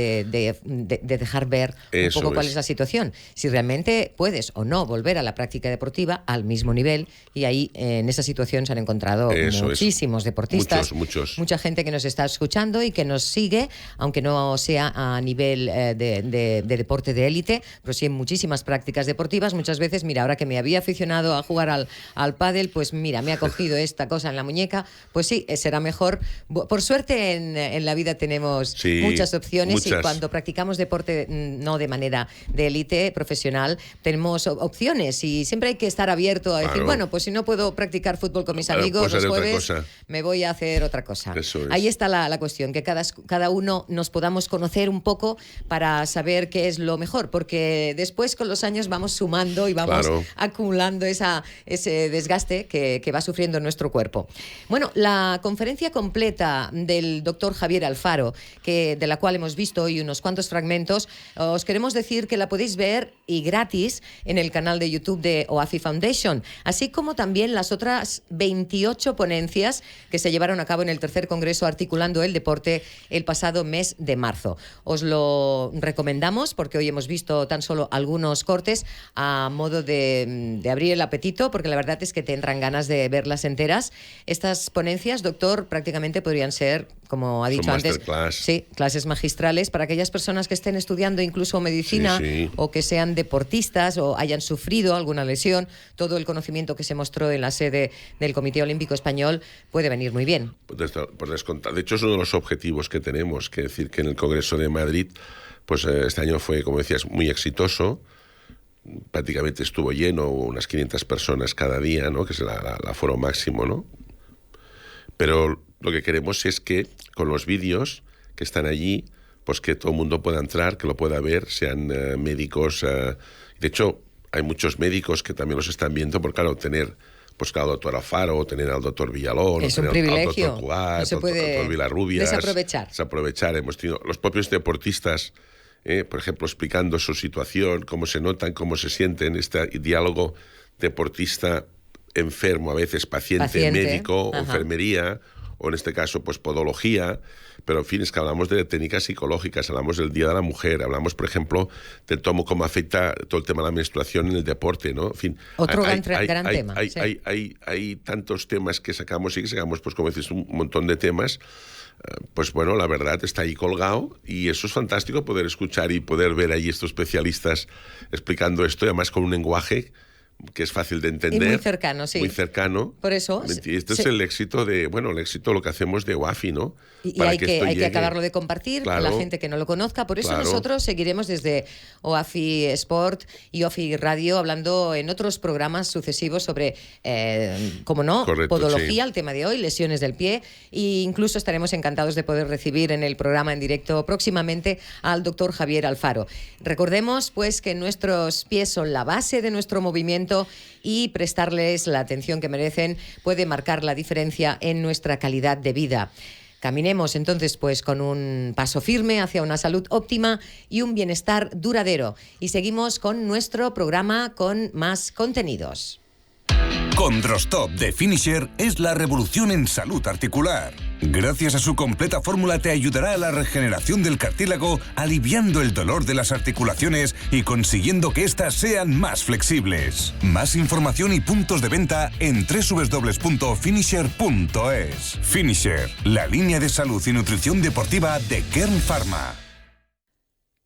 dejar ver un poco cuál es la situación. Si realmente puedes o no volver a la práctica deportiva al mismo nivel, y ahí en esa situación se han encontrado muchísimos deportistas. Muchos. Mucha gente que nos está escuchando y que nos sigue, aunque no sea a nivel de deporte de élite, pero sí en muchísimas prácticas deportivas. Muchas veces, mira, ahora que me había aficionado a jugar al pádel, pues mira, me ha cogido esta cosa en la muñeca, pues sí, será mejor. Por suerte en la vida tenemos muchas opciones, y cuando practicamos deporte no de manera de élite profesional, tenemos opciones, y siempre hay que estar abierto a decir, bueno, pues si no puedo practicar fútbol con mis amigos los jueves, me voy a hacer otra cosa. Ahí está la cuestión, que cada uno nos podamos conocer un poco para saber qué es lo mejor, porque después con los años vamos sumando y vamos acumulando ese desgaste que va sufriendo nuestro cuerpo. Bueno, la conferencia completa del doctor Javier Alfaro, de la cual hemos visto hoy unos cuantos fragmentos, os queremos decir que la podéis ver y gratis en el canal de YouTube de OAFI Foundation, así como también las otras 28 ponencias que se llevaron a cabo en el tercer Congreso Articulando el Deporte el pasado mes de marzo. Os lo recomendamos porque hoy hemos visto tan solo algunos cortes a modo de abrir el apetito, porque la verdad es que te entran ganas de verlas enteras. Estas ponencias, doctor, prácticamente podrían ser, como ha dicho antes, clases magistrales para aquellas personas que estén estudiando incluso medicina o que sean deportistas o hayan sufrido alguna lesión. Todo el conocimiento que se mostró en la sede del Comité Olímpico Español puede venir muy bien. Por descontado. De hecho, es uno de los objetivos que tenemos, que decir que en el Congreso de Madrid, pues este año fue, como decías, muy exitoso. Prácticamente estuvo lleno, unas 500 personas cada día, ¿no? Que es el aforo máximo, ¿no? Pero lo que queremos es que con los vídeos que están allí, pues que todo el mundo pueda entrar, que lo pueda ver, sean médicos. De hecho, hay muchos médicos que también los están viendo, porque claro, tener al doctor Alfaro, tener al doctor Villalón, es un privilegio, al doctor Cugat, no se puede al doctor Vilarrubias, desaprovechar. Hemos tenido los propios deportistas, por ejemplo, explicando su situación, cómo se notan, cómo se sienten, este diálogo deportista-enfermo, a veces paciente. Médico, o enfermería, o en este caso, pues podología. Pero, en fin, es que hablamos de técnicas psicológicas, hablamos del Día de la Mujer, hablamos, por ejemplo, de cómo afecta todo el tema de la menstruación en el deporte, ¿no? En fin, otro gran tema. Hay tantos temas que sacamos, pues como dices, un montón de temas. Pues bueno, la verdad está ahí colgado, y eso es fantástico, poder escuchar y poder ver ahí estos especialistas explicando esto, y además con un lenguaje que es fácil de entender. Y muy cercano, sí. Muy cercano. Por eso. Y este es el éxito lo que hacemos de OAFI, ¿no? Y hay que acabarlo de compartir con la gente que no lo conozca. Por eso nosotros seguiremos desde OAFI Sport y OAFI Radio hablando en otros programas sucesivos sobre, podología, el tema de hoy, lesiones del pie. E incluso estaremos encantados de poder recibir en el programa en directo próximamente al doctor Javier Alfaro. Recordemos, pues, que nuestros pies son la base de nuestro movimiento, y prestarles la atención que merecen puede marcar la diferencia en nuestra calidad de vida. Caminemos entonces pues con un paso firme hacia una salud óptima y un bienestar duradero. Y seguimos con nuestro programa con más contenidos. Condrostop de Finisher es la revolución en salud articular. Gracias a su completa fórmula te ayudará a la regeneración del cartílago, aliviando el dolor de las articulaciones y consiguiendo que éstas sean más flexibles. Más información y puntos de venta en www.finisher.es. Finisher, la línea de salud y nutrición deportiva de Kern Pharma.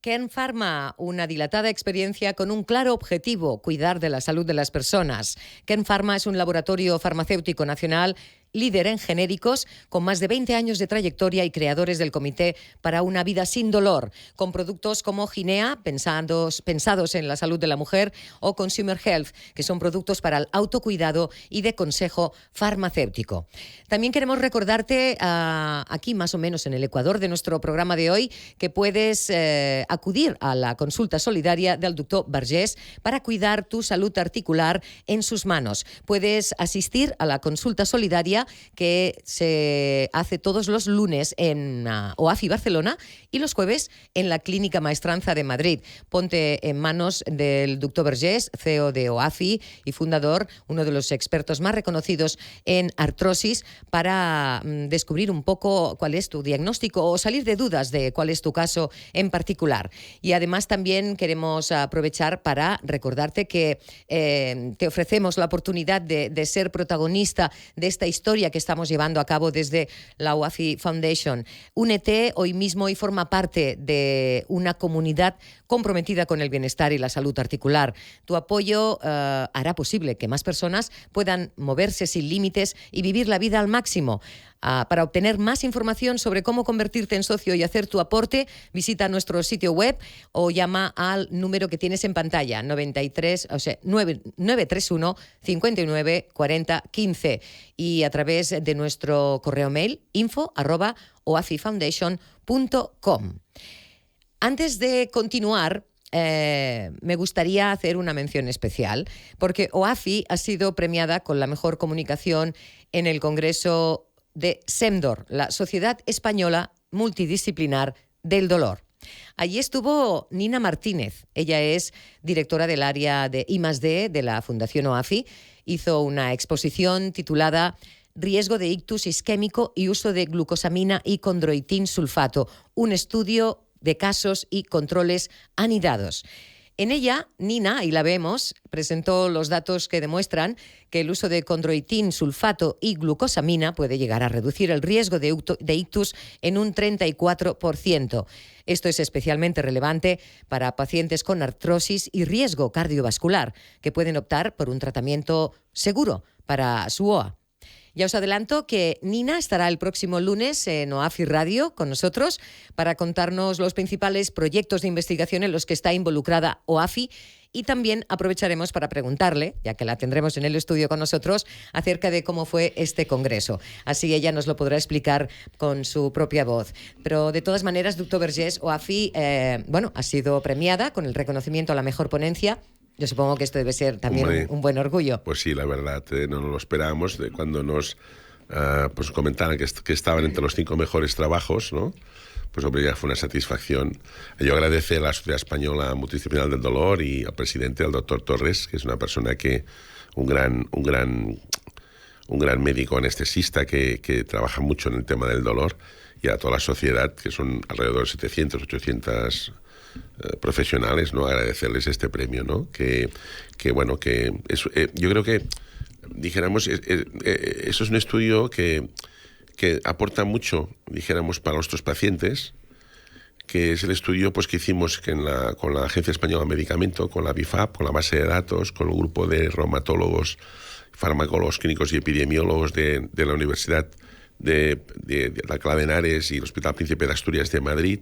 Kern Pharma, una dilatada experiencia con un claro objetivo: cuidar de la salud de las personas. Kern Pharma es un laboratorio farmacéutico nacional líder en genéricos, con más de 20 años de trayectoria y creadores del Comité para una vida sin dolor, con productos como Ginea, pensados en la salud de la mujer, o Consumer Health, que son productos para el autocuidado y de consejo farmacéutico. También queremos recordarte, aquí más o menos en el ecuador de nuestro programa de hoy, que puedes acudir a la consulta solidaria del doctor Vergés para cuidar tu salud articular en sus manos. Puedes asistir a la consulta solidaria convocatoria que se hace todos los lunes en OAFI Barcelona y los jueves en la Clínica Maestranza de Madrid. Ponte en manos del doctor Vergés, CEO de OAFI y fundador, uno de los expertos más reconocidos en artrosis, para descubrir un poco cuál es tu diagnóstico o salir de dudas de cuál es tu caso en particular. Y además también queremos aprovechar para recordarte que te ofrecemos la oportunidad de ser protagonista de esta historia que estamos llevando a cabo desde la OAFI Foundation. Únete hoy mismo y forma parte de una comunidad comprometida con el bienestar y la salud articular. Tu apoyo hará posible que más personas puedan moverse sin límites y vivir la vida al máximo. Para obtener más información sobre cómo convertirte en socio y hacer tu aporte, visita nuestro sitio web o llama al número que tienes en pantalla, 931 59 40 15, y a través de nuestro correo mail info@oafifoundation.com. Antes de continuar, me gustaría hacer una mención especial, porque OAFI ha sido premiada con la mejor comunicación en el Congreso de SEMDOR, la Sociedad Española Multidisciplinar del Dolor. Allí estuvo Nina Martínez. Ella es directora del área de I+D de la Fundación OAFI. Hizo una exposición titulada Riesgo de ictus isquémico y uso de glucosamina y condroitin sulfato, un estudio de casos y controles anidados. En ella, Nina, ahí la vemos, presentó los datos que demuestran que el uso de condroitin, sulfato y glucosamina puede llegar a reducir el riesgo de ictus en un 34%. Esto es especialmente relevante para pacientes con artrosis y riesgo cardiovascular, que pueden optar por un tratamiento seguro para su OA. Ya os adelanto que Nina estará el próximo lunes en OAFI Radio con nosotros para contarnos los principales proyectos de investigación en los que está involucrada OAFI, y también aprovecharemos para preguntarle, ya que la tendremos en el estudio con nosotros, acerca de cómo fue este congreso. Así ella nos lo podrá explicar con su propia voz. Pero de todas maneras, doctor Vergés, OAFI ha sido premiada con el reconocimiento a la mejor ponencia. Yo supongo que esto debe ser también un buen orgullo. Pues sí, la verdad, no nos lo esperábamos. Cuando nos comentaron que estaban entre los 5 mejores trabajos, ¿no? Pues hombre, ya fue una satisfacción. Yo agradezco a la Sociedad Española Multidisciplinar del Dolor y al presidente, al doctor Torres, que es una persona un gran médico anestesista que trabaja mucho en el tema del dolor, y a toda la sociedad, que son alrededor de 700, 800 profesionales, ¿no? Agradecerles este premio, ¿no? Yo creo que, dijéramos, eso es un estudio que aporta mucho, dijéramos, para nuestros pacientes, que es el estudio pues, que hicimos con la Agencia Española de Medicamento, con la BIFAP, con la base de datos, con el grupo de reumatólogos, farmacólogos clínicos y epidemiólogos de la Universidad de Alcalá de Henares y el Hospital Príncipe de Asturias de Madrid.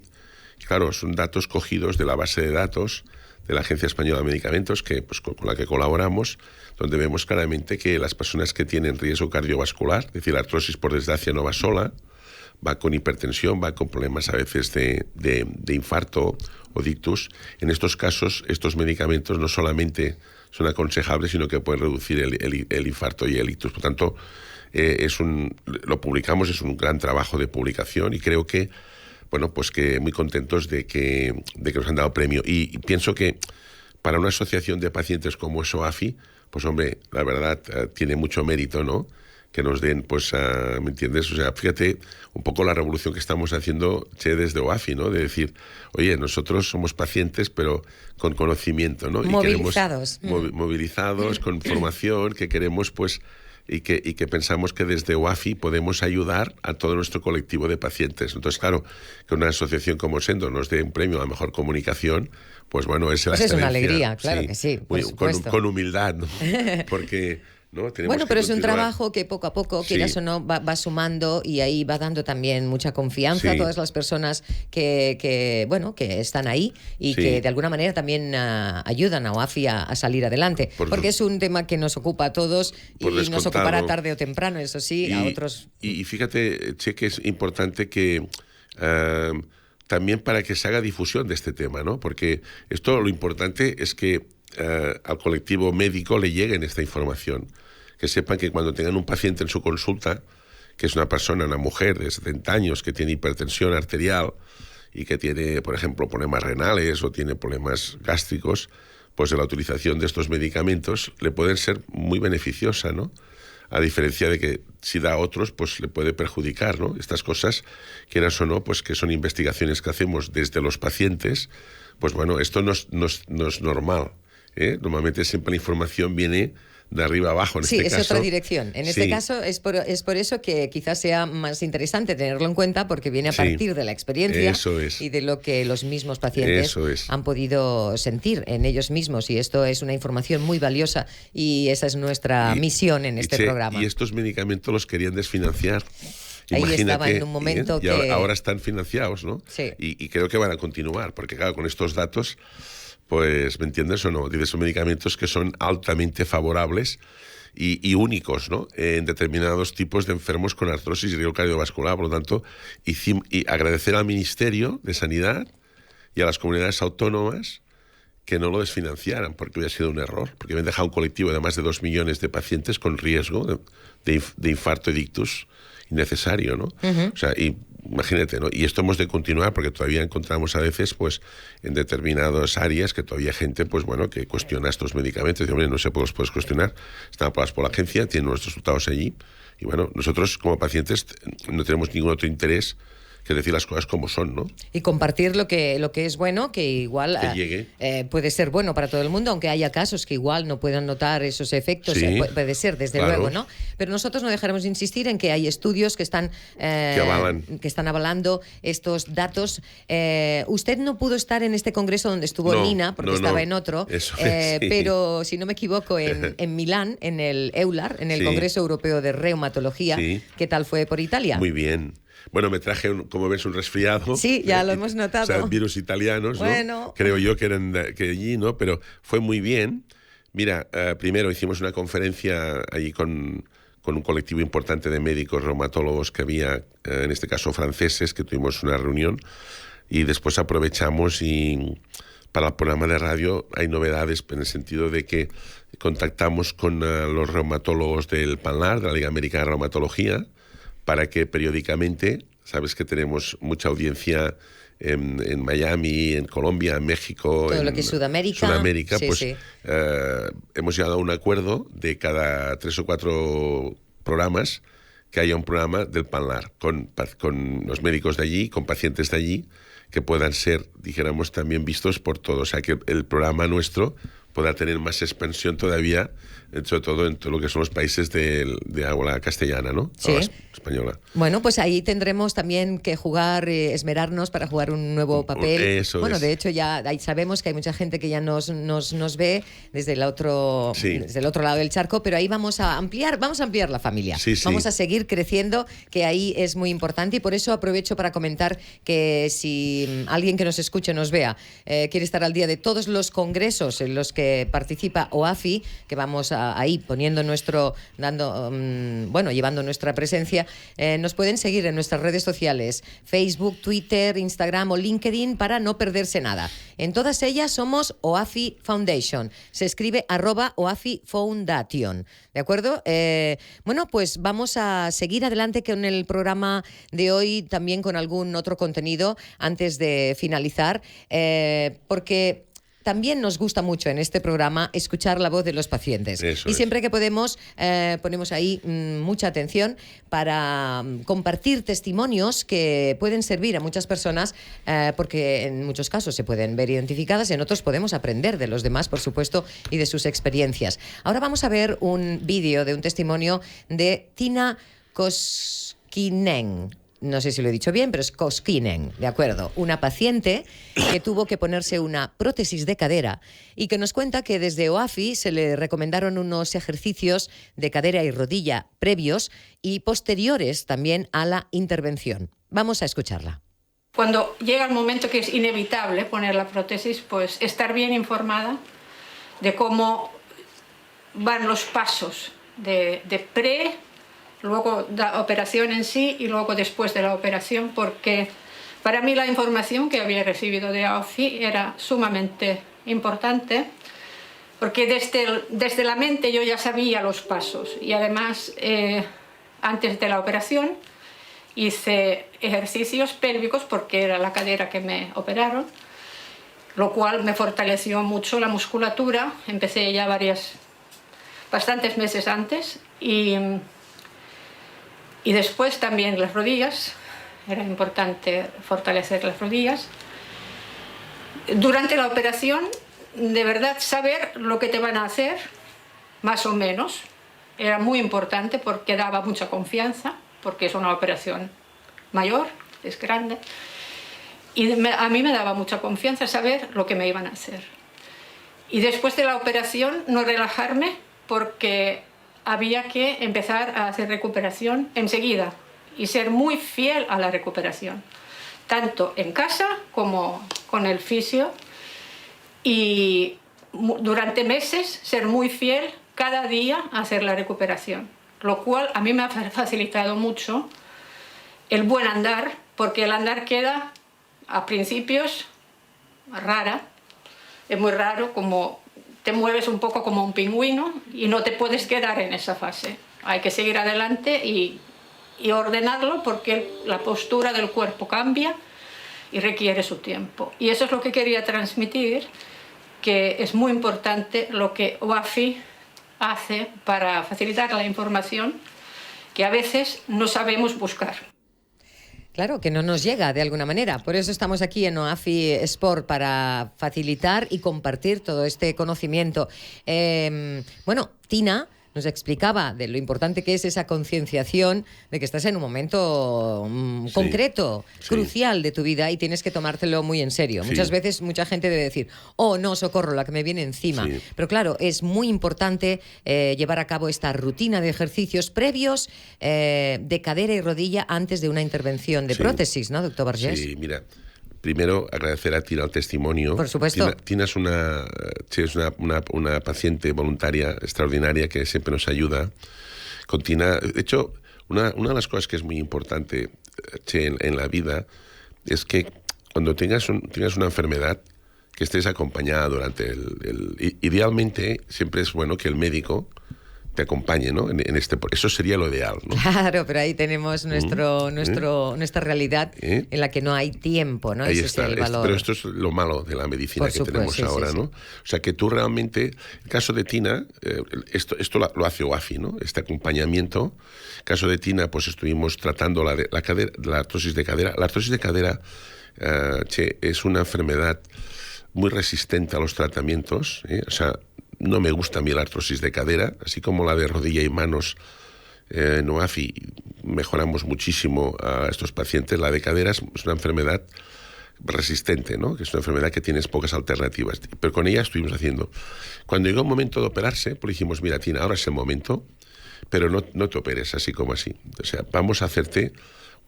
Claro, son datos cogidos de la base de datos de la Agencia Española de Medicamentos, con la que colaboramos, donde vemos claramente que las personas que tienen riesgo cardiovascular, es decir, la artrosis por desgracia no va sola, va con hipertensión, va con problemas a veces de infarto o de ictus. En estos casos, estos medicamentos no solamente son aconsejables, sino que pueden reducir el infarto y el ictus. Por tanto, lo publicamos, es un gran trabajo de publicación, y creo que que muy contentos de que nos han dado premio. Y pienso que para una asociación de pacientes como es OAFI, pues hombre, la verdad tiene mucho mérito, ¿no? Que nos den, ¿me entiendes? O sea, fíjate un poco la revolución que estamos haciendo desde OAFI, ¿no? De decir, oye, nosotros somos pacientes, pero con conocimiento, ¿no? Movilizados. Movilizados, con formación, que queremos, y que pensamos que desde OAFI podemos ayudar a todo nuestro colectivo de pacientes. Entonces, claro, que una asociación como SEMDOR nos dé un premio a la mejor comunicación, pues bueno, es una alegría, claro que sí, por supuesto. Con humildad, ¿no? Porque ¿no? Pero es un trabajo que poco a poco, quieras o no, va sumando, y ahí va dando también mucha confianza a todas las personas que están ahí y que de alguna manera también ayudan a OAFI a salir adelante. Porque es un tema que nos ocupa a todos y nos ocupará tarde o temprano, eso sí, a otros. Y fíjate, Che, que es importante que también para que se haga difusión de este tema, ¿no? Porque esto, lo importante es que al colectivo médico le lleguen esta información. que sepan que cuando tengan un paciente en su consulta, que es una persona, una mujer de 70 años que tiene hipertensión arterial y que tiene, por ejemplo, problemas renales o tiene problemas gástricos, pues la utilización de estos medicamentos le pueden ser muy beneficiosa, ¿no? A diferencia de que si da a otros, pues le puede perjudicar, ¿no? Estas cosas, quieras o no, pues que son investigaciones que hacemos desde los pacientes, pues bueno, esto no es normal, ¿eh? Normalmente siempre la información viene de arriba abajo. En sí, este es caso, otra dirección. En este caso es por eso que quizás sea más interesante tenerlo en cuenta, porque viene a partir de la experiencia y de lo que los mismos pacientes han podido sentir en ellos mismos. Y esto es una información muy valiosa y esa es nuestra misión en este programa. Y estos medicamentos los querían desfinanciar. Ahí Imagínate, estaba en un momento y que... ahora están financiados, ¿no? Sí. Y creo que van a continuar, porque claro, con estos datos... Pues, ¿me entiendes o no? Son medicamentos que son altamente favorables y únicos, ¿no? En determinados tipos de enfermos con artrosis y riesgo cardiovascular. Por lo tanto, y agradecer al Ministerio de Sanidad y a las comunidades autónomas que no lo desfinanciaran, porque hubiera sido un error, porque habían dejado un colectivo de más de 2 millones de pacientes con riesgo de infarto y de ictus innecesario, ¿no? O sea, y imagínate, ¿no? Y esto hemos de continuar porque todavía encontramos a veces, pues, en determinadas áreas que todavía hay gente, pues, bueno, que cuestiona estos medicamentos. Dice, hombre, no se los puedes cuestionar. Están aprobados por la agencia, tienen los resultados allí. Y bueno, nosotros como pacientes no tenemos ningún otro interés que decir las cosas como son, ¿no? Y compartir lo que es bueno, que igual puede ser bueno para todo el mundo, aunque haya casos que igual no puedan notar esos efectos, puede ser, desde luego, ¿no? Pero nosotros no dejaremos de insistir en que hay estudios que están avalando estos datos. Usted no pudo estar en este congreso donde estuvo Nina, porque estaba en otro, pero si no me equivoco, en Milán, en el EULAR, en el Congreso Europeo de Reumatología. ¿Qué tal fue por Italia? Muy bien. Bueno, me traje, como ves, un resfriado. Sí, ya lo hemos notado. O sea, virus italianos, bueno. ¿no? Creo yo que eran que allí, ¿no? Pero fue muy bien. Mira, primero hicimos una conferencia allí con un colectivo importante de médicos reumatólogos que había, en este caso franceses, que tuvimos una reunión. Y después aprovechamos y para el programa de radio hay novedades en el sentido de que contactamos con los reumatólogos del PANLAR, de la Liga Americana de Reumatología, para que periódicamente, sabes que tenemos mucha audiencia en Miami, en Colombia, en México, todo lo que es Sudamérica, pues hemos llegado a un acuerdo de cada 3 o 4 programas que haya un programa del PANLAR con los médicos de allí, con pacientes de allí, que puedan ser, dijéramos, también vistos por todos. O sea, que el programa nuestro pueda tener más expansión todavía, sobre todo en todo lo que son los países de habla castellana, ¿no? Sí. Española. Bueno, pues ahí tendremos también que jugar, esmerarnos para jugar un nuevo papel. De hecho, ya ahí sabemos que hay mucha gente que ya nos ve desde el otro lado del charco, pero ahí vamos a ampliar la familia. Vamos a seguir creciendo, que ahí es muy importante, y por eso aprovecho para comentar que si alguien que nos escuche, nos vea, quiere estar al día de todos los congresos en los que participa OAFI, que vamos ahí poniendo llevando nuestra presencia, nos pueden seguir en nuestras redes sociales, Facebook, Twitter, Instagram o LinkedIn, para no perderse nada. En todas ellas somos OAFI Foundation. Se escribe @OAFI Foundation. ¿De acuerdo? Pues vamos a seguir adelante con el programa de hoy, también con algún otro contenido antes de finalizar, porque también nos gusta mucho en este programa escuchar la voz de los pacientes. Y siempre que podemos, ponemos ahí mucha atención para compartir testimonios que pueden servir a muchas personas, porque en muchos casos se pueden ver identificadas, en otros podemos aprender de los demás, por supuesto, y de sus experiencias. Ahora vamos a ver un vídeo de un testimonio de Tina Koskinen. No sé si lo he dicho bien, pero es Koskinen, ¿de acuerdo? Una paciente que tuvo que ponerse una prótesis de cadera y que nos cuenta que desde OAFI se le recomendaron unos ejercicios de cadera y rodilla previos y posteriores también a la intervención. Vamos a escucharla. Cuando llega el momento que es inevitable poner la prótesis, pues estar bien informada de cómo van los pasos de luego la operación en sí y luego después de la operación, porque para mí la información que había recibido de OAFI era sumamente importante porque desde la mente yo ya sabía los pasos y además antes de la operación hice ejercicios pélvicos porque era la cadera que me operaron, lo cual me fortaleció mucho la musculatura. Empecé ya bastantes meses antes y después también las rodillas, era importante fortalecer las rodillas. Durante la operación, de verdad, saber lo que te van a hacer, más o menos, era muy importante porque daba mucha confianza, porque es una operación mayor, es grande, y a mí me daba mucha confianza saber lo que me iban a hacer. Y después de la operación, no relajarme, porque había que empezar a hacer recuperación enseguida y ser muy fiel a la recuperación, tanto en casa como con el fisio, y durante meses ser muy fiel cada día a hacer la recuperación, lo cual a mí me ha facilitado mucho el buen andar, porque el andar queda a principios es muy raro, como te mueves un poco como un pingüino y no te puedes quedar en esa fase, hay que seguir adelante y ordenarlo porque la postura del cuerpo cambia y requiere su tiempo. Y eso es lo que quería transmitir, que es muy importante lo que OAFI hace para facilitar la información que a veces no sabemos buscar. Claro, que no nos llega de alguna manera. Por eso estamos aquí en OAFI Sport, para facilitar y compartir todo este conocimiento. Bueno, Tina nos explicaba de lo importante que es esa concienciación de que estás en un momento concreto, crucial de tu vida y tienes que tomártelo muy en serio. Sí. Muchas veces mucha gente debe decir, oh no, socorro, la que me viene encima. Sí. Pero claro, es muy importante llevar a cabo esta rutina de ejercicios previos de cadera y rodilla antes de una intervención de prótesis, ¿no, doctor Vergés? Sí, mira. Primero, agradecer a Tina el testimonio. Por supuesto. Tina es una paciente voluntaria extraordinaria que siempre nos ayuda. Con Tina, de hecho, una de las cosas que es muy importante en la vida es que cuando tengas una enfermedad, que estés acompañada durante idealmente, siempre es bueno que el médico te acompañe, ¿no? Eso sería lo ideal, ¿no? Claro, pero ahí tenemos nuestra realidad en la que no hay tiempo, ¿no? Ahí ese está. Es el valor. Pero esto es lo malo de la medicina que tenemos ahora, ¿no? O sea, que tú realmente, el caso de Tina, esto lo hace OAFI, ¿no? Este acompañamiento. El caso de Tina, pues estuvimos tratando la artrosis de cadera. La artrosis de cadera, es una enfermedad muy resistente a los tratamientos, O sea, no me gusta a mí la artrosis de cadera, así como la de rodilla y manos. En OAFI mejoramos muchísimo a estos pacientes. La de cadera es una enfermedad resistente, ¿no? Que es una enfermedad que tienes pocas alternativas. Pero con ella estuvimos haciendo. Cuando llegó el momento de operarse, pues dijimos, mira, Tina, ahora es el momento, pero no te operes así como así. O sea, vamos a hacerte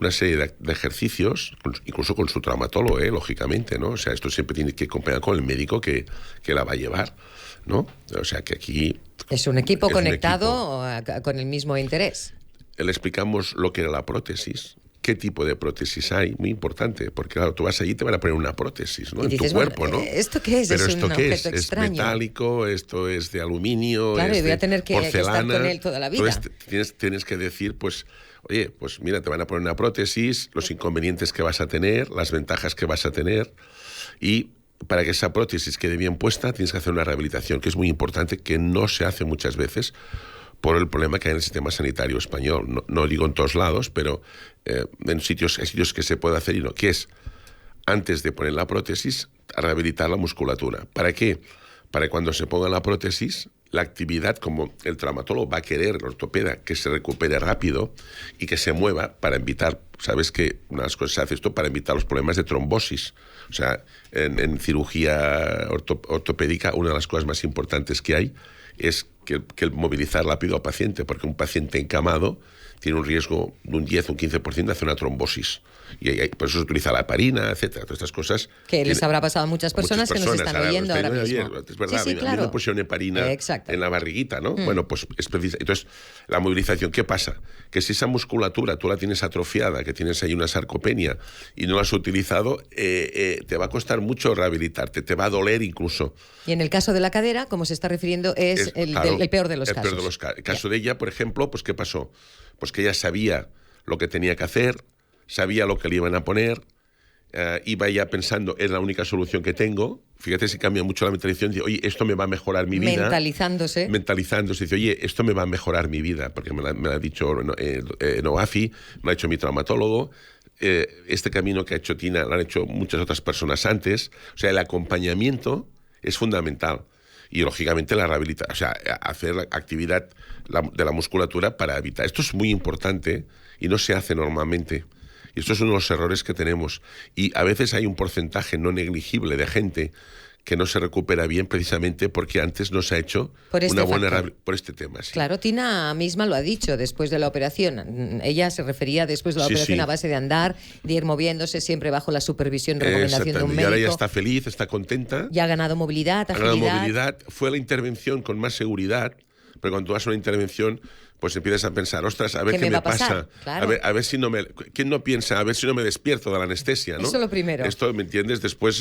una serie de ejercicios, incluso con su traumatólogo, lógicamente, ¿no? O sea, esto siempre tiene que acompañar con el médico que la va a llevar, ¿no? O sea, que aquí... Es un equipo conectado con el mismo interés. Le explicamos lo que era la prótesis, qué tipo de prótesis hay, muy importante, porque claro, tú vas allí y te van a poner una prótesis, ¿no? En tu cuerpo, ¿no? ¿Esto qué es? Pero es ¿esto un qué objeto extraño. Es metálico, esto es de aluminio, claro, es y voy a tener que porcelana. estar con él toda la vida. Entonces tienes que decir, pues, oye, pues mira, te van a poner una prótesis, los inconvenientes que vas a tener, las ventajas que vas a tener, y para que esa prótesis quede bien puesta tienes que hacer una rehabilitación, que es muy importante, que no se hace muchas veces por el problema que hay en el sistema sanitario español. No digo en todos lados, pero hay sitios que se puede hacer y no. Que es, antes de poner la prótesis, rehabilitar la musculatura. ¿Para qué? Para que cuando se ponga la prótesis, la actividad, como el traumatólogo va a querer, el ortopeda, que se recupere rápido y que se mueva para evitar, sabes que una de las cosas se hace esto para evitar los problemas de trombosis. O sea, en cirugía ortopédica, una de las cosas más importantes que hay es que el movilizar rápido al paciente, porque un paciente encamado tiene un riesgo de un 10 o un 15% de hacer una trombosis. Y por eso se utiliza la heparina, etcétera, todas estas cosas. Que les habrá pasado a muchas personas que nos están oyendo ahora mismo. Es verdad, sí, claro. A mí me pusieron heparina en la barriguita, ¿no? Bueno, pues es entonces, la movilización, ¿qué pasa? Que si esa musculatura tú la tienes atrofiada, que tienes ahí una sarcopenia y no la has utilizado, te va a costar mucho rehabilitarte, te va a doler incluso. Y en el caso de la cadera, como se está refiriendo, es el peor de los casos. El peor de los casos. El caso de ella, por ejemplo, pues ¿qué pasó? Pues que ella sabía lo que tenía que hacer, sabía lo que le iban a poner, iba ya pensando, es la única solución que tengo. Fíjate si cambia mucho la mentalización, dice, oye, esto me va a mejorar mi vida. Mentalizándose, dice, oye, esto me va a mejorar mi vida, porque me lo ha dicho Noafi, me lo ha dicho mi traumatólogo, este camino que ha hecho Tina lo han hecho muchas otras personas antes. O sea, el acompañamiento es fundamental. Y, lógicamente, la rehabilitación, o sea, hacer la actividad de la musculatura para evitar. Esto es muy importante y no se hace normalmente. Y esto es uno de los errores que tenemos. Y a veces hay un porcentaje no negligible de gente que no se recupera bien precisamente porque antes no se ha hecho una buena por este tema. Sí. Claro, Tina misma lo ha dicho después de la operación. Ella se refería después de la operación a base de andar, de ir moviéndose siempre bajo la supervisión y recomendación de un médico. Y ahora ya está feliz, está contenta. Ya ha ganado movilidad, agilidad. Ha ganado movilidad. Fue la intervención con más seguridad, pero cuando tú haces una intervención, pues empiezas a pensar, ostras, a ver qué me pasa. Claro. A ver si no me... ¿Quién no piensa? A ver si no me despierto de la anestesia, ¿no? Eso es lo primero. Esto, ¿me entiendes? Después,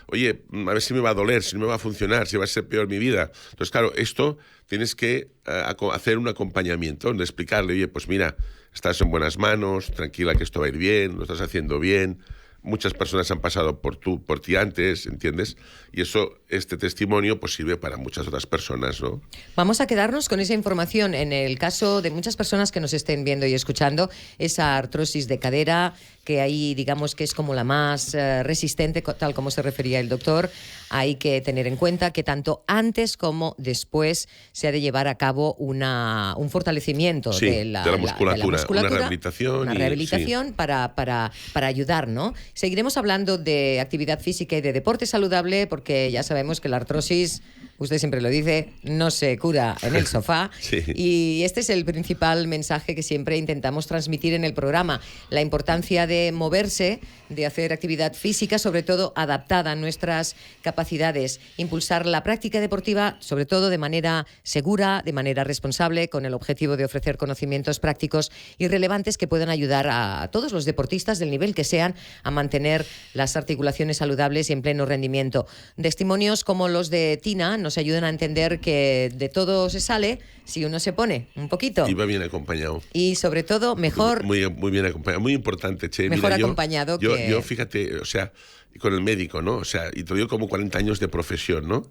oye, a ver si me va a doler, si no me va a funcionar, si va a ser peor mi vida. Entonces, claro, esto tienes que hacer un acompañamiento, de explicarle, oye, pues mira, estás en buenas manos, tranquila que esto va a ir bien, lo estás haciendo bien. Muchas personas han pasado por ti antes, ¿entiendes? Y este testimonio pues sirve para muchas otras personas, ¿no? Vamos a quedarnos con esa información. En el caso de muchas personas que nos estén viendo y escuchando, esa artrosis de cadera, que ahí digamos que es como la más resistente, tal como se refería el doctor, hay que tener en cuenta que tanto antes como después se ha de llevar a cabo un fortalecimiento de la musculatura, una rehabilitación. Una rehabilitación para ayudar, ¿no? Seguiremos hablando de actividad física y de deporte saludable porque ya sabemos que la artrosis, usted siempre lo dice, no se cura en el sofá. Sí. Y este es el principal mensaje que siempre intentamos transmitir en el programa. La importancia de moverse, de hacer actividad física, sobre todo adaptada a nuestras capacidades. Impulsar la práctica deportiva, sobre todo de manera segura, de manera responsable, con el objetivo de ofrecer conocimientos prácticos y relevantes que puedan ayudar a todos los deportistas del nivel que sean a mantener las articulaciones saludables y en pleno rendimiento. Testimonios como los de Tina nos ayudan a entender que de todo se sale si uno se pone un poquito. Y va bien acompañado. Y sobre todo mejor... Muy bien acompañado. Muy importante, Che. Mejor mira, acompañado yo, fíjate, o sea, con el médico, ¿no? O sea, y te lo digo como 40 años de profesión, ¿no?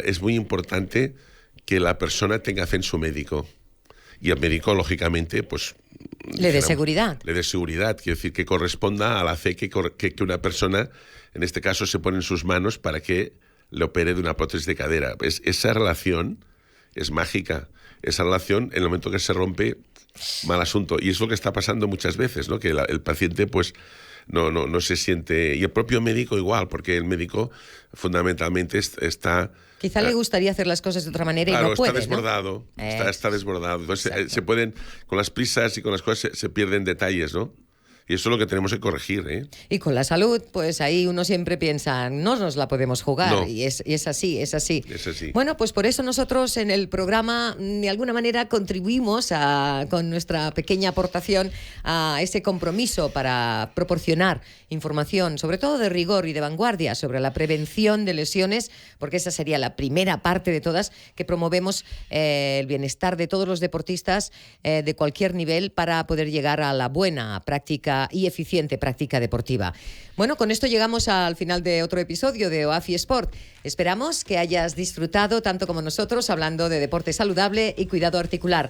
Es muy importante que la persona tenga fe en su médico. Y el médico, lógicamente, pues... Le dé seguridad. Le dé seguridad, quiero decir, que corresponda a la fe que una persona, en este caso, se pone en sus manos para que le opere de una prótesis de cadera. Esa relación es mágica. Esa relación, en el momento que se rompe, mal asunto. Y es lo que está pasando muchas veces, ¿no? Que el paciente, pues, no se siente... Y el propio médico igual, porque el médico fundamentalmente está... Quizá le gustaría hacer las cosas de otra manera y no puede, está desbordado, ¿no? Está desbordado. Entonces se pueden, con las prisas y con las cosas, se pierden detalles, ¿no? Y eso es lo que tenemos que corregir, ¿eh? Y con la salud, pues ahí uno siempre piensa, no nos la podemos jugar. No. Y es así, es así. Es así. Bueno, pues por eso nosotros en el programa, de alguna manera, contribuimos con nuestra pequeña aportación a ese compromiso para proporcionar información, sobre todo de rigor y de vanguardia, sobre la prevención de lesiones, porque esa sería la primera parte de todas, que promovemos el bienestar de todos los deportistas de cualquier nivel para poder llegar a la buena práctica y eficiente práctica deportiva. Bueno, con esto llegamos al final de otro episodio de OAFI Sport. Esperamos que hayas disfrutado tanto como nosotros hablando de deporte saludable y cuidado articular.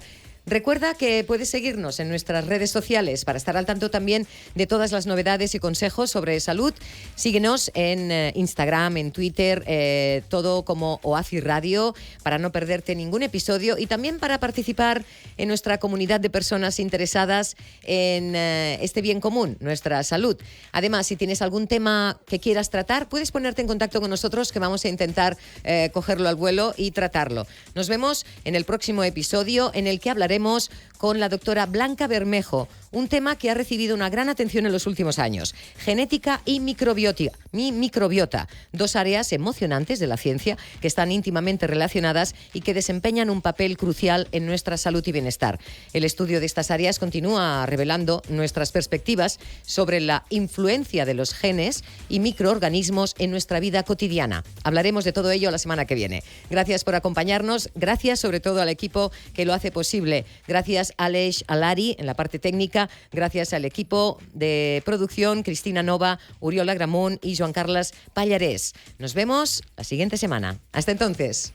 Recuerda que puedes seguirnos en nuestras redes sociales para estar al tanto también de todas las novedades y consejos sobre salud. Síguenos en Instagram, en Twitter, todo como OACI Radio, para no perderte ningún episodio y también para participar en nuestra comunidad de personas interesadas en este bien común, nuestra salud. Además, si tienes algún tema que quieras tratar, puedes ponerte en contacto con nosotros, que vamos a intentar cogerlo al vuelo y tratarlo. Nos vemos en el próximo episodio, en el que hablaremos con la doctora Blanca Bermejo, un tema que ha recibido una gran atención en los últimos años: genética y microbiota, dos áreas emocionantes de la ciencia que están íntimamente relacionadas y que desempeñan un papel crucial en nuestra salud y bienestar. El estudio de estas áreas continúa revelando nuestras perspectivas sobre la influencia de los genes y microorganismos en nuestra vida cotidiana. Hablaremos de todo ello la semana que viene. Gracias por acompañarnos, gracias sobre todo al equipo que lo hace posible. Gracias a Aleix Alari en la parte técnica, gracias al equipo de producción, Cristina Nova, Uriola Gramón y Joan Carles Pallarés. Nos vemos la siguiente semana. Hasta entonces.